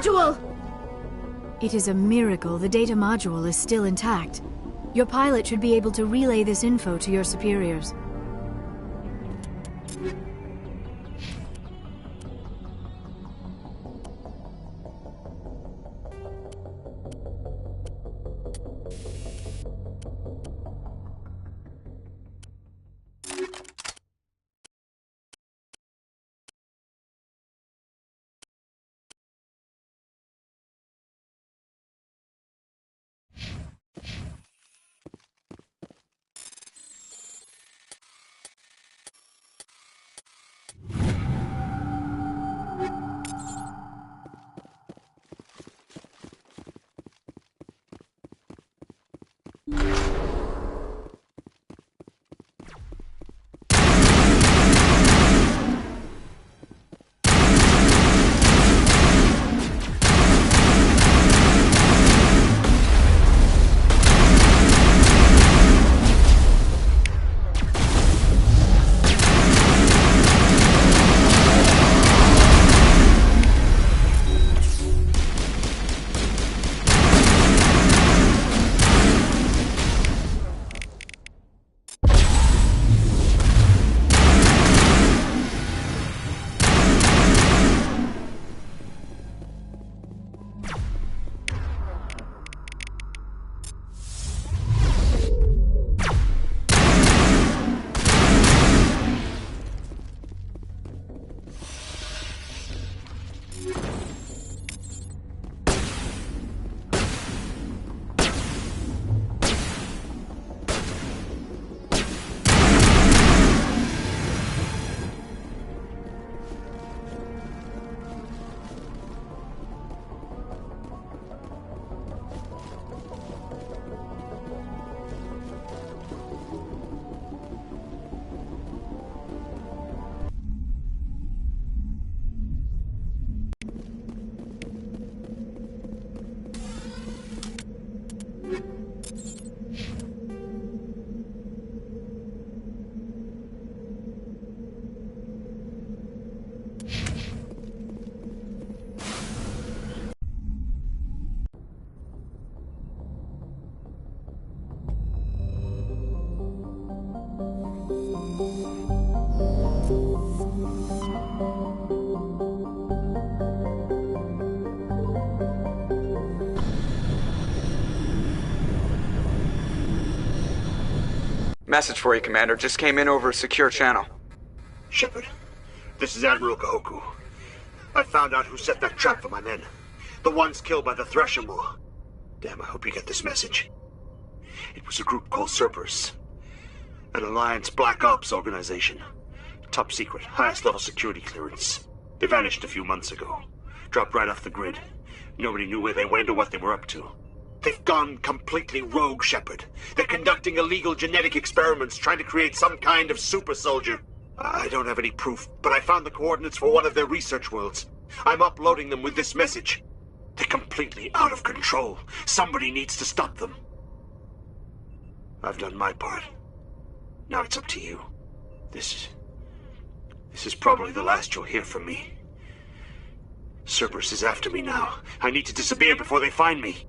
module! It is a miracle the data module is still intact. Your pilot should be able to relay this info to your superiors. Message for you, Commander. Just came in over a secure channel. Shepard, this is Admiral Kahoku. I found out who set that trap for my men. The ones killed by the Thresher Maw. Damn, I hope you get this message. It was a group called Cerberus. An Alliance Black Ops organization. Top secret, highest level security clearance. They vanished a few months ago. Dropped right off the grid. Nobody knew where they went or what they were up to. They've gone completely rogue, Shepard. They're conducting illegal genetic experiments, trying to create some kind of super soldier. I don't have any proof, but I found the coordinates for one of their research worlds. I'm uploading them with this message. They're completely out of control. Somebody needs to stop them. I've done my part. Now it's up to you. This is probably the last you'll hear from me. Cerberus is after me now. I need to disappear before they find me.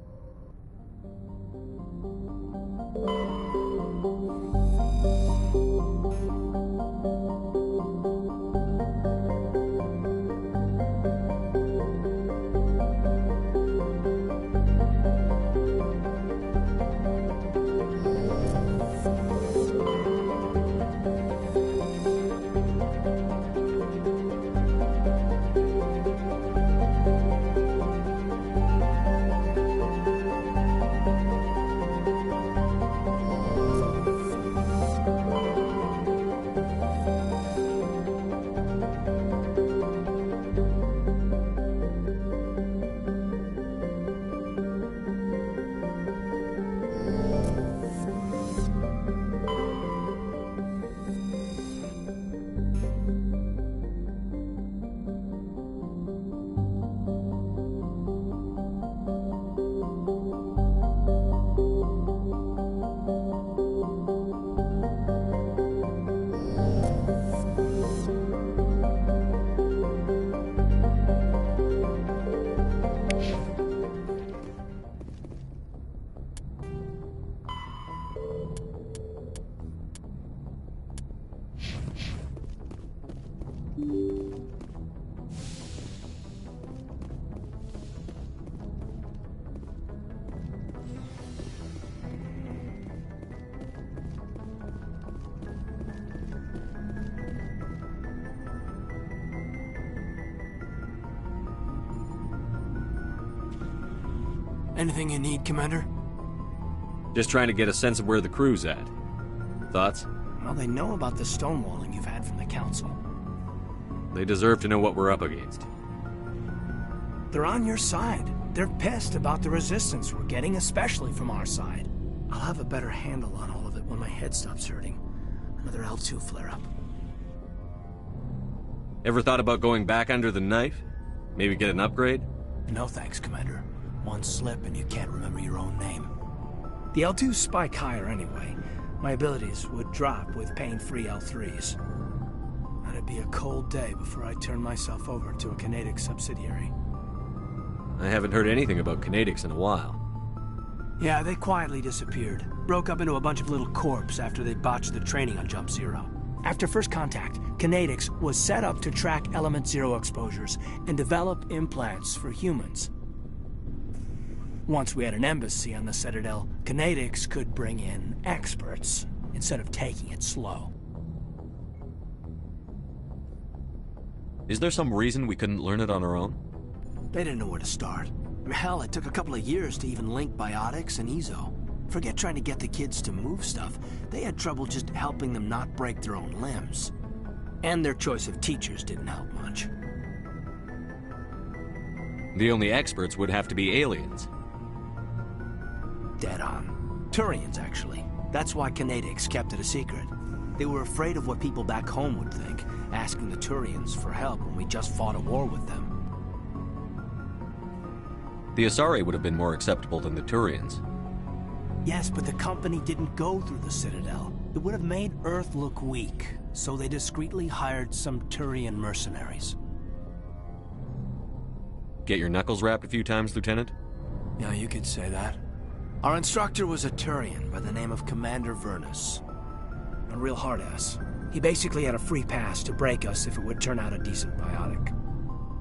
Anything you need, Commander? Just trying to get a sense of where the crew's at. Thoughts? Well, they know about the stonewalling you've had from the Council. They deserve to know what we're up against. They're on your side. They're pissed about the resistance we're getting, especially from our side. I'll have a better handle on all of it when my head stops hurting. Another L2 flare-up. Ever thought about going back under the knife? Maybe get an upgrade? No thanks, Commander. One slip and you can't remember your own name. The L2s spike higher anyway. My abilities would drop with pain-free L3s. And it'd be a cold day before I turn myself over to a Canadic subsidiary. I haven't heard anything about Canadics in a while. Yeah, they quietly disappeared. Broke up into a bunch of little corps after they botched the training on Jump Zero. After first contact, Canadics was set up to track Element Zero exposures and develop implants for humans. Once we had an embassy on the Citadel, Canadics could bring in experts instead of taking it slow. Is there some reason we couldn't learn it on our own? They didn't know where to start. Hell, it took a couple of years to even link biotics and Ezo. Forget trying to get the kids to move stuff. They had trouble just helping them not break their own limbs. And their choice of teachers didn't help much. The only experts would have to be aliens. Dead on. Turians, actually. That's why Canadics kept it a secret. They were afraid of what people back home would think, asking the Turians for help when we just fought a war with them. The Asari would have been more acceptable than the Turians. Yes, but the company didn't go through the Citadel. It would have made Earth look weak, so they discreetly hired some Turian mercenaries. Get your knuckles rapped a few times, Lieutenant? Yeah, you could say that. Our instructor was a Turian by the name of Commander Vernus. A real hard-ass. He basically had a free pass to break us if it would turn out a decent biotic.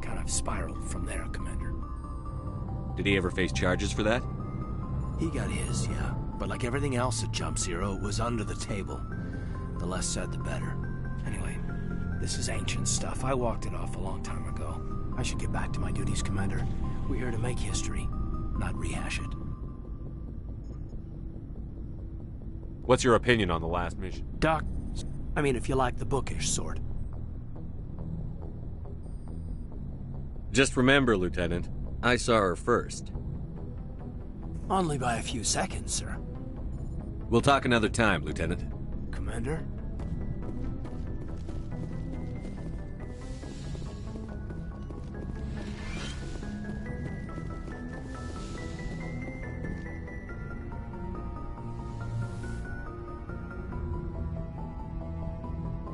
Kind of spiraled from there, Commander. Did he ever face charges for that? He got his, yeah. But like everything else at Jump Zero, it was under the table. The less said, the better. Anyway, this is ancient stuff. I walked it off a long time ago. I should get back to my duties, Commander. We're here to make history, not rehash it. What's your opinion on the last mission? Doc, I mean, if you like the bookish sort. Just remember, Lieutenant, I saw her first. Only by a few seconds, sir. We'll talk another time, Lieutenant. Commander?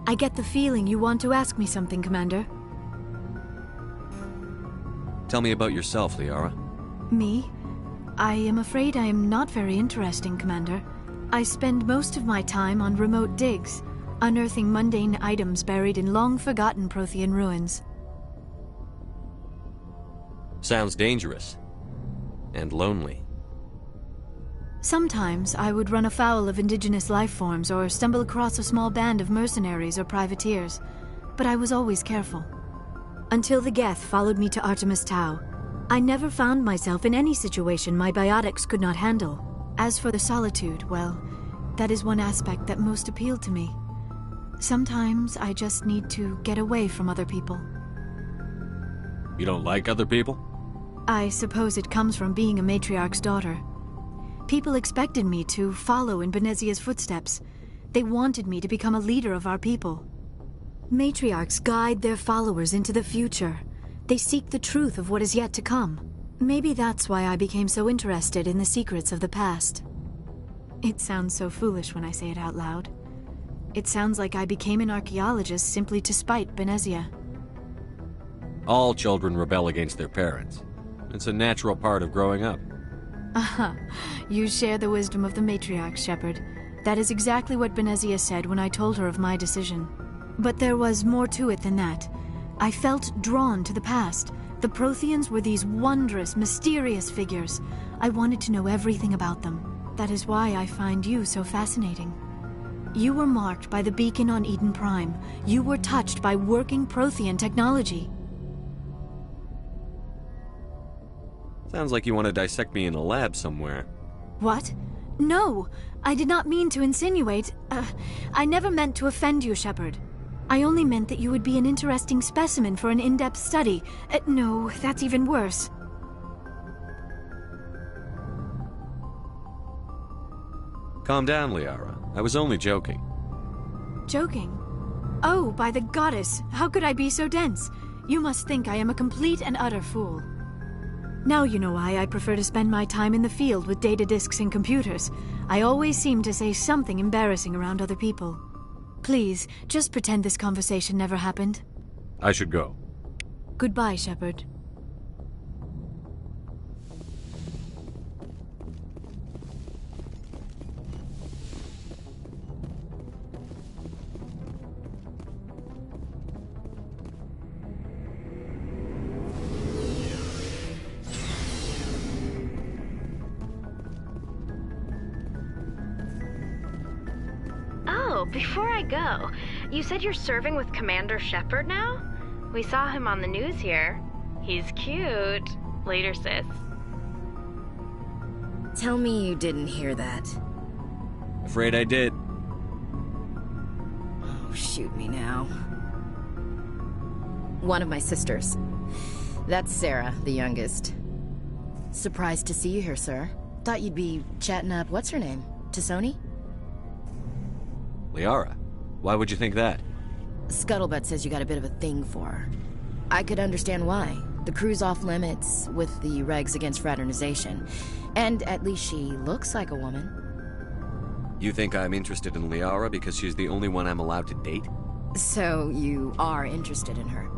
I get the feeling you want to ask me something, Commander. Tell me about yourself, Liara. Me? I am afraid I am not very interesting, Commander. I spend most of my time on remote digs, unearthing mundane items buried in long-forgotten Prothean ruins. Sounds dangerous. And lonely. Sometimes I would run afoul of indigenous life forms or stumble across a small band of mercenaries or privateers, but I was always careful. Until the Geth followed me to Artemis Tau, I never found myself in any situation my biotics could not handle. As for the solitude, well, that is one aspect that most appealed to me. Sometimes I just need to get away from other people. You don't like other people? I suppose it comes from being a matriarch's daughter. People expected me to follow in Benezia's footsteps. They wanted me to become a leader of our people. Matriarchs guide their followers into the future. They seek the truth of what is yet to come. Maybe that's why I became so interested in the secrets of the past. It sounds so foolish when I say it out loud. It sounds like I became an archaeologist simply to spite Benezia. All children rebel against their parents. It's a natural part of growing up. Aha, you share the wisdom of the matriarch, Shepard. That is exactly what Benezia said when I told her of my decision. But there was more to it than that. I felt drawn to the past. The Protheans were these wondrous, mysterious figures. I wanted to know everything about them. That is why I find you so fascinating. You were marked by the beacon on Eden Prime. You were touched by working Prothean technology. Sounds like you want to dissect me in a lab somewhere. What? No! I did not mean to insinuate. I never meant to offend you, Shepard. I only meant that you would be an interesting specimen for an in-depth study. No, that's even worse. Calm down, Liara. I was only joking. Joking? Oh, by the goddess, how could I be so dense? You must think I am a complete and utter fool. Now you know why I prefer to spend my time in the field with data disks and computers. I always seem to say something embarrassing around other people. Please, just pretend this conversation never happened. I should go. Goodbye, Shepard. Before I go, you said you're serving with Commander Shepard now? We saw him on the news here. He's cute. Later, sis. Tell me you didn't hear that. Afraid I did. Oh, shoot me now. One of my sisters. That's Sarah, the youngest. Surprised to see you here, sir. Thought you'd be chatting up, what's her name? T'Soni? Liara, why would you think that? Scuttlebutt says you got a bit of a thing for her. I could understand why. The crew's off limits with the regs against fraternization. And at least she looks like a woman. You think I'm interested in Liara because she's the only one I'm allowed to date? So you are interested in her.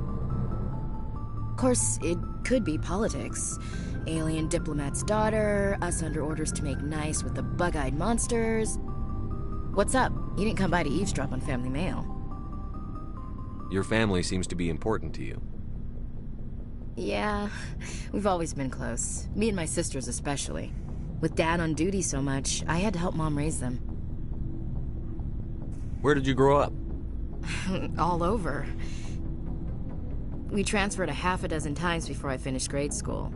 Of course, it could be politics. Alien diplomat's daughter, us under orders to make nice with the bug-eyed monsters. What's up? You didn't come by to eavesdrop on Family Mail. Your family seems to be important to you. Yeah, we've always been close. Me and my sisters especially. With Dad on duty so much, I had to help Mom raise them. Where did you grow up? All over. We transferred a half a dozen times before I finished grade school.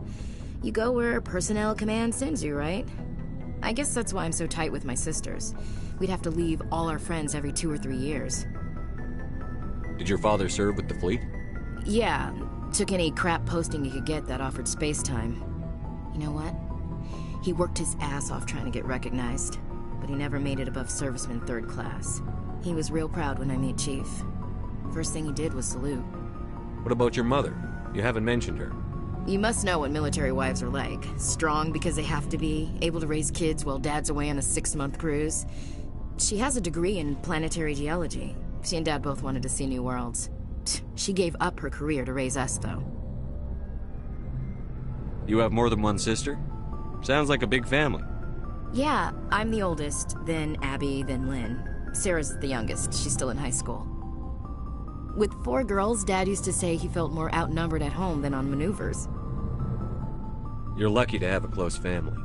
You go where personnel command sends you, right? I guess that's why I'm so tight with my sisters. We'd have to leave all our friends every 2 or 3 years. Did your father serve with the fleet? Yeah, took any crap posting he could get that offered space time. You know what? He worked his ass off trying to get recognized, but he never made it above serviceman 3rd class. He was real proud when I made chief. First thing he did was salute. What about your mother? You haven't mentioned her. You must know what military wives are like. Strong because they have to be, able to raise kids while Dad's away on a 6-month cruise. She has a degree in planetary geology. She and Dad both wanted to see new worlds. She gave up her career to raise us, though. You have more than one sister? Sounds like a big family. Yeah, I'm the oldest, then Abby, then Lynn. Sarah's the youngest. She's still in high school. With 4 girls, Dad used to say he felt more outnumbered at home than on maneuvers. You're lucky to have a close family.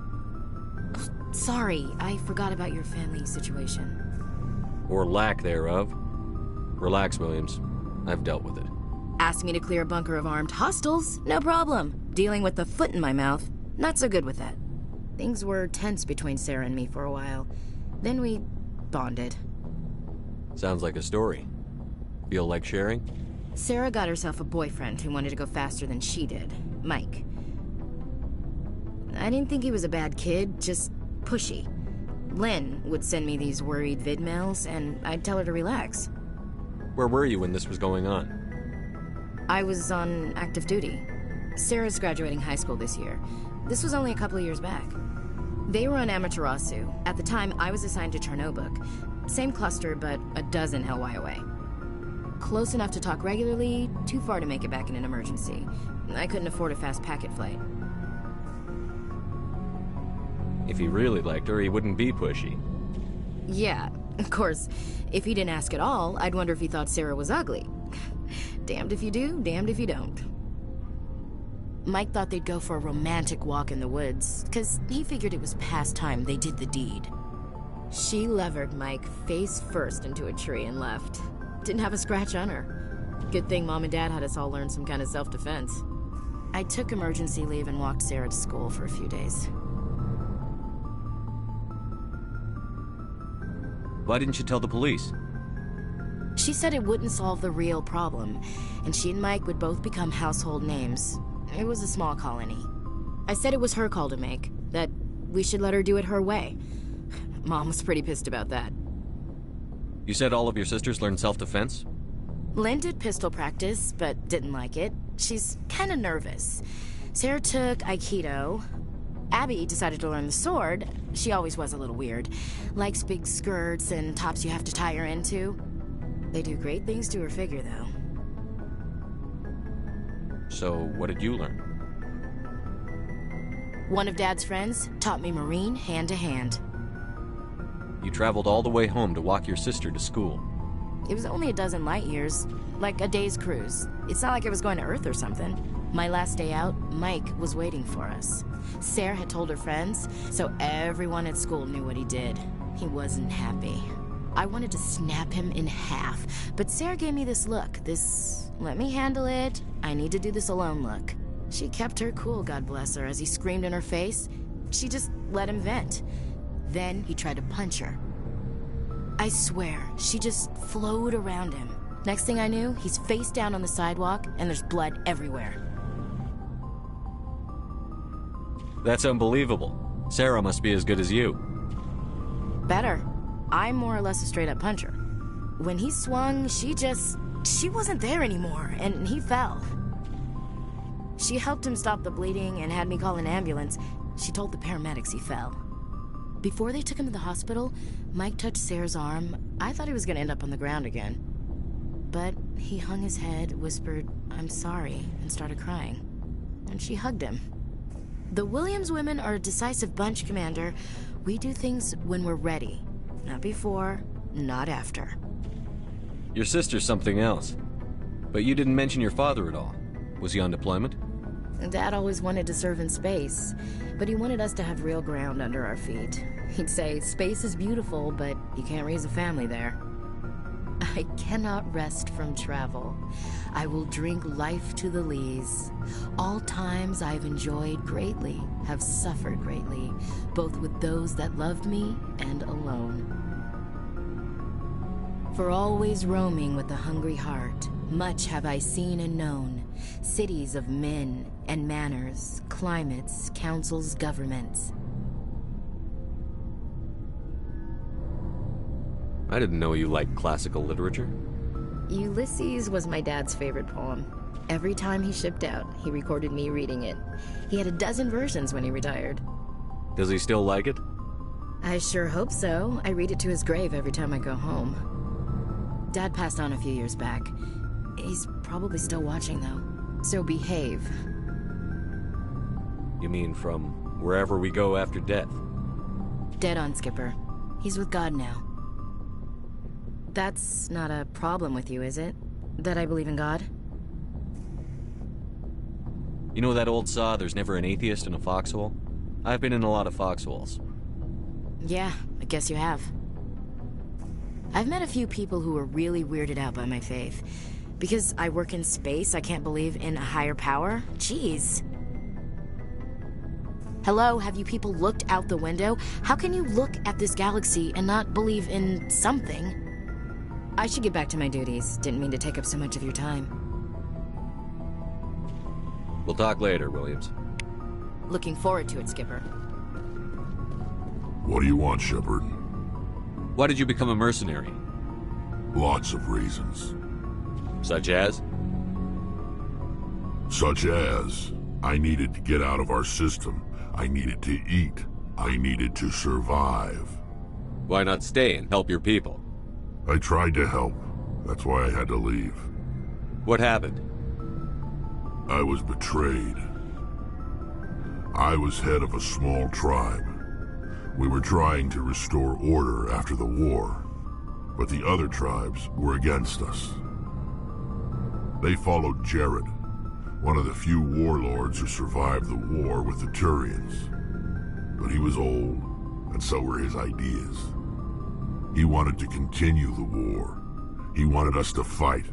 Sorry, I forgot about your family situation. Or lack thereof. Relax, Williams. I've dealt with it. Ask me to clear a bunker of armed hostiles? No problem. Dealing with the foot in my mouth? Not so good with that. Things were tense between Sarah and me for a while. Then we bonded. Sounds like a story. Feel like sharing? Sarah got herself a boyfriend who wanted to go faster than she did, Mike. I didn't think he was a bad kid, just pushy. Lynn would send me these worried vid mails, and I'd tell her to relax. Where were you when this was going on? I was on active duty. Sarah's graduating high school this year. This was only a couple of years back. They were on Amaterasu. At the time, I was assigned to Chernobog. Same cluster, but a dozen LY away. Close enough to talk regularly, too far to make it back in an emergency. I couldn't afford a fast packet flight. If he really liked her, he wouldn't be pushy. Yeah, of course. If he didn't ask at all, I'd wonder if he thought Sarah was ugly. Damned if you do, damned if you don't. Mike thought they'd go for a romantic walk in the woods, because he figured it was past time they did the deed. She levered Mike face first into a tree and left. Didn't have a scratch on her. Good thing Mom and Dad had us all learn some kind of self-defense. I took emergency leave and walked Sarah to school for a few days. Why didn't you tell the police? She said it wouldn't solve the real problem, and she and Mike would both become household names. It was a small colony. I said it was her call to make, that we should let her do it her way. Mom was pretty pissed about that. You said all of your sisters learned self-defense? Lynn did pistol practice, but didn't like it. She's kind of nervous. Sarah took Aikido. Abby decided to learn the sword. She always was a little weird. Likes big skirts and tops you have to tie her into. They do great things to her figure, though. So, what did you learn? One of Dad's friends taught me Marine hand to hand. You traveled all the way home to walk your sister to school. It was only a dozen light years, like a day's cruise. It's not like I was going to Earth or something. My last day out, Mike was waiting for us. Sarah had told her friends, so everyone at school knew what he did. He wasn't happy. I wanted to snap him in half, but Sarah gave me this look, this let me handle it, I need to do this alone look. She kept her cool, God bless her, as he screamed in her face. She just let him vent. Then he tried to punch her. I swear, she just flowed around him. Next thing I knew, he's face down on the sidewalk, and there's blood everywhere. That's unbelievable. Sarah must be as good as you. Better. I'm more or less a straight-up puncher. When he swung, she wasn't there anymore, and he fell. She helped him stop the bleeding and had me call an ambulance. She told the paramedics he fell. Before they took him to the hospital, Mike touched Sarah's arm. I thought he was gonna end up on the ground again. But he hung his head, whispered, "I'm sorry," and started crying. And she hugged him. The Williams women are a decisive bunch, Commander. We do things when we're ready. Not before, not after. Your sister's something else. But you didn't mention your father at all. Was he on deployment? Dad always wanted to serve in space, but he wanted us to have real ground under our feet. He'd say, space is beautiful, but you can't raise a family there. I cannot rest from travel. I will drink life to the lees. All times I've enjoyed greatly, have suffered greatly, both with those that loved me and alone. For always roaming with a hungry heart, much have I seen and known, cities of men and manners, climates, councils, governments. I didn't know you liked classical literature. Ulysses was my dad's favorite poem. Every time he shipped out, he recorded me reading it. He had a dozen versions when he retired. Does he still like it? I sure hope so. I read it to his grave every time I go home. Dad passed on a few years back. He's probably still watching, though. So behave. You mean from wherever we go after death? Dead on, Skipper. He's with God now. That's not a problem with you, is it? That I believe in God? You know that old saw, there's never an atheist in a foxhole? I've been in a lot of foxholes. Yeah, I guess you have. I've met a few people who were really weirded out by my faith. Because I work in space, I can't believe in a higher power? Jeez. Hello, have you people looked out the window? How can you look at this galaxy and not believe in something? I should get back to my duties. Didn't mean to take up so much of your time. We'll talk later, Williams. Looking forward to it, Skipper. What do you want, Shepard? Why did you become a mercenary? Lots of reasons. Such as? Such as, I needed to get out of our system. I needed to eat. I needed to survive. Why not stay and help your people? I tried to help. That's why I had to leave. What happened? I was betrayed. I was head of a small tribe. We were trying to restore order after the war, but the other tribes were against us. They followed Jared, one of the few warlords who survived the war with the Turians. But he was old, and so were his ideas. He wanted to continue the war. He wanted us to fight.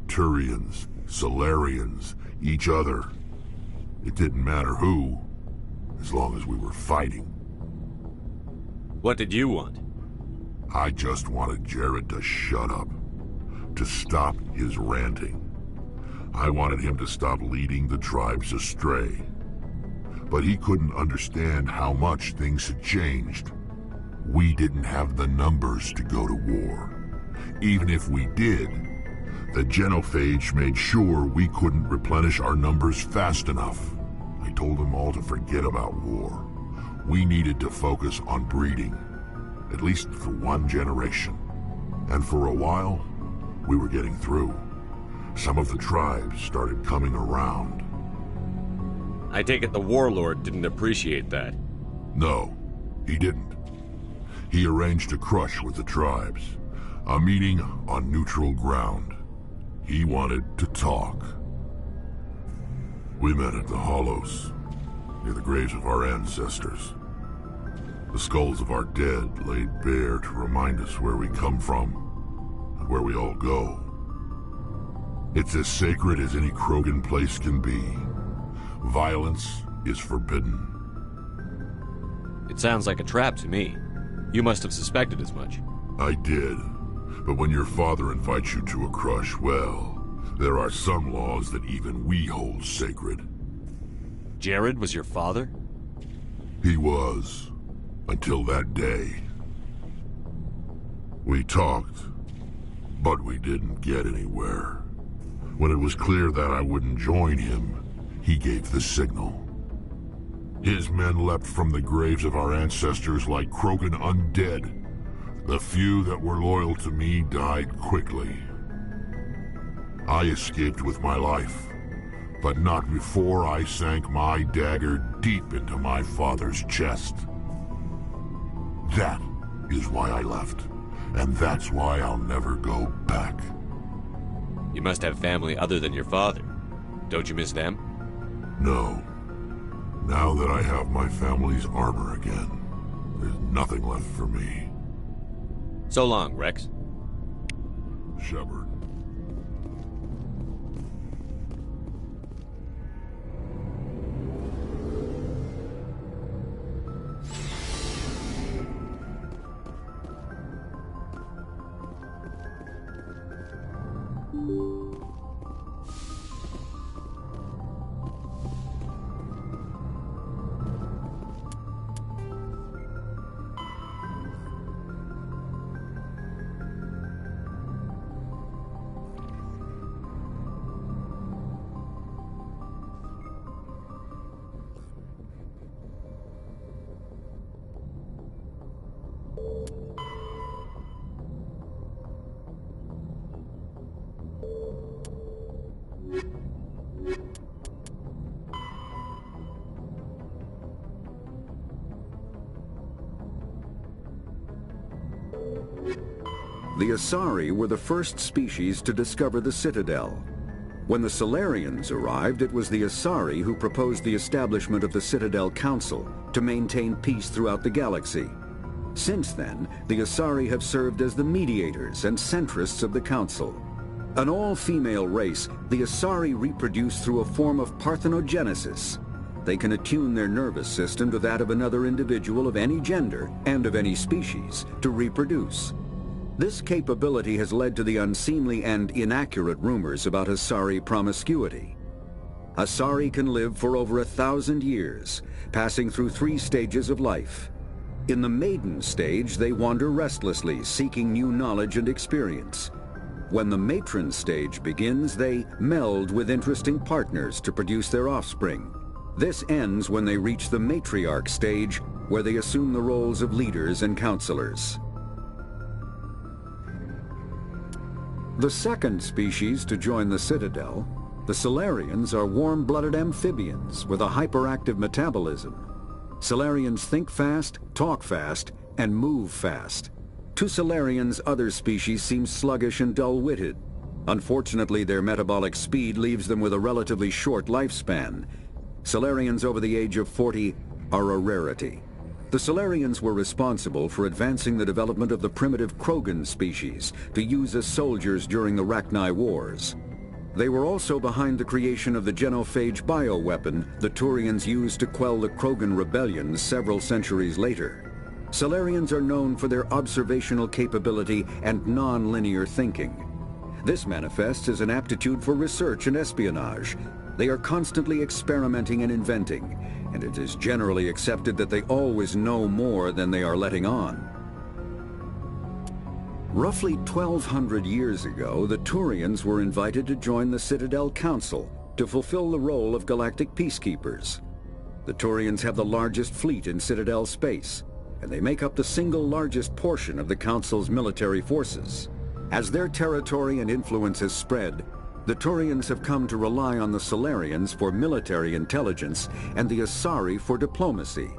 Turians, Solarians, each other. It didn't matter who, as long as we were fighting. What did you want? I just wanted Jared to shut up, to stop his ranting. I wanted him to stop leading the tribes astray. But he couldn't understand how much things had changed. We didn't have the numbers to go to war. Even if we did, the genophage made sure we couldn't replenish our numbers fast enough. I told them all to forget about war. We needed to focus on breeding, at least for one generation. And for a while, we were getting through. Some of the tribes started coming around. I take it the warlord didn't appreciate that. No, he didn't. He arranged a crush with the tribes, a meeting on neutral ground. He wanted to talk. We met at the Hollows, near the graves of our ancestors. The skulls of our dead laid bare to remind us where we come from and where we all go. It's as sacred as any Krogan place can be. Violence is forbidden. It sounds like a trap to me. You must have suspected as much. I did. But when your father invites you to a crush, well, there are some laws that even we hold sacred. Jared was your father? He was. Until that day. We talked, but we didn't get anywhere. When it was clear that I wouldn't join him, he gave the signal. His men leapt from the graves of our ancestors like Krogan undead. The few that were loyal to me died quickly. I escaped with my life, but not before I sank my dagger deep into my father's chest. That is why I left, and that's why I'll never go back. You must have family other than your father. Don't you miss them? No. Now that I have my family's armor again, there's nothing left for me. So long, Rex. Shepard. The Asari were the first species to discover the Citadel. When the Salarians arrived, it was the Asari who proposed the establishment of the Citadel Council to maintain peace throughout the galaxy. Since then, the Asari have served as the mediators and centrists of the Council. An all-female race, the Asari reproduce through a form of parthenogenesis. They can attune their nervous system to that of another individual of any gender and of any species to reproduce. This capability has led to the unseemly and inaccurate rumors about Asari promiscuity. Asari can live for over 1,000 years, passing through 3 stages of life. In the maiden stage, they wander restlessly, seeking new knowledge and experience. When the matron stage begins, they meld with interesting partners to produce their offspring. This ends when they reach the matriarch stage, where they assume the roles of leaders and counselors. The second species to join the Citadel, the Salarians, are warm-blooded amphibians with a hyperactive metabolism. Salarians think fast, talk fast, and move fast. To Salarians, other species seem sluggish and dull-witted. Unfortunately, their metabolic speed leaves them with a relatively short lifespan. Salarians over the age of 40 are a rarity. The Salarians were responsible for advancing the development of the primitive Krogan species to use as soldiers during the Rachni Wars. They were also behind the creation of the genophage bioweapon the Turians used to quell the Krogan rebellions several centuries later. Salarians are known for their observational capability and non-linear thinking. This manifests as an aptitude for research and espionage. They are constantly experimenting and inventing, and it is generally accepted that they always know more than they are letting on. Roughly 1,200 years ago, the Turians were invited to join the Citadel Council to fulfill the role of galactic peacekeepers. The Turians have the largest fleet in Citadel space, and they make up the single largest portion of the Council's military forces. As their territory and influence has spread, the Turians have come to rely on the Salarians for military intelligence and the Asari for diplomacy.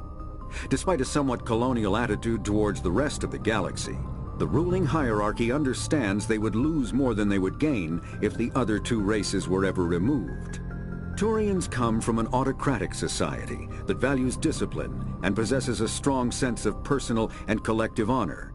Despite a somewhat colonial attitude towards the rest of the galaxy, the ruling hierarchy understands they would lose more than they would gain if the other two races were ever removed. Turians come from an autocratic society that values discipline and possesses a strong sense of personal and collective honor.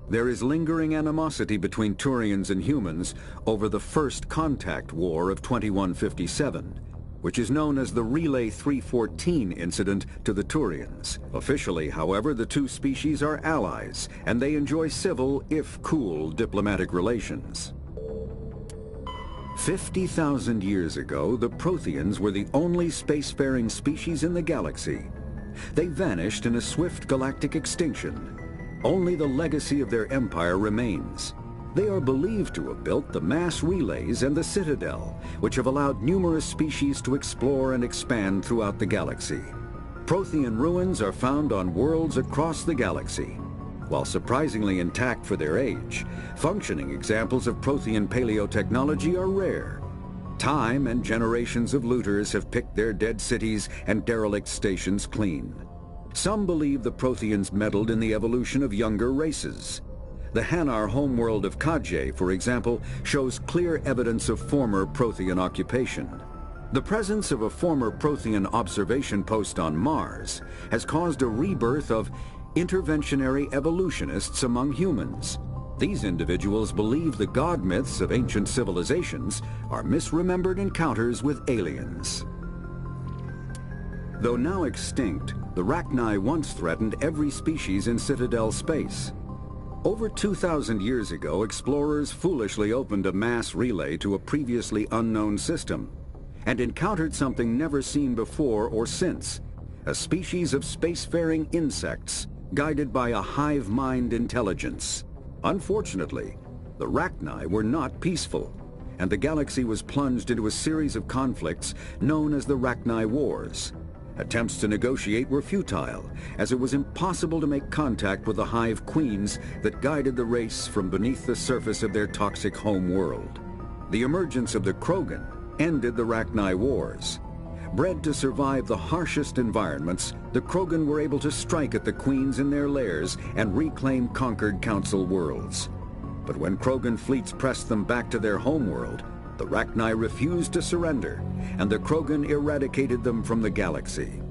There is lingering animosity between Turians and humans over the First Contact War of 2157, which is known as the Relay 314 incident to the Turians. Officially, however, the two species are allies, and they enjoy civil, if cool, diplomatic relations. 50,000 years ago, the Protheans were the only spacefaring species in the galaxy. They vanished in a swift galactic extinction. Only the legacy of their empire remains. They are believed to have built the mass relays and the Citadel, which have allowed numerous species to explore and expand throughout the galaxy. Prothean ruins are found on worlds across the galaxy. While surprisingly intact for their age, functioning examples of Prothean paleotechnology are rare. Time and generations of looters have picked their dead cities and derelict stations clean. Some believe the Protheans meddled in the evolution of younger races. The Hanar homeworld of Kaj'e, for example, shows clear evidence of former Prothean occupation. The presence of a former Prothean observation post on Mars has caused a rebirth of interventionary evolutionists among humans. These individuals believe the god myths of ancient civilizations are misremembered encounters with aliens. Though now extinct, the Rachni once threatened every species in Citadel space. Over 2,000 years ago, explorers foolishly opened a mass relay to a previously unknown system and encountered something never seen before or since, a species of spacefaring insects guided by a hive mind intelligence. Unfortunately, the Rachni were not peaceful, and the galaxy was plunged into a series of conflicts known as the Rachni Wars. Attempts to negotiate were futile, as it was impossible to make contact with the hive queens that guided the race from beneath the surface of their toxic home world. The emergence of the Krogan ended the Rachni Wars. Bred to survive the harshest environments, the Krogan were able to strike at the queens in their lairs and reclaim conquered Council worlds. But when Krogan fleets pressed them back to their homeworld, the Rachni refused to surrender, and the Krogan eradicated them from the galaxy.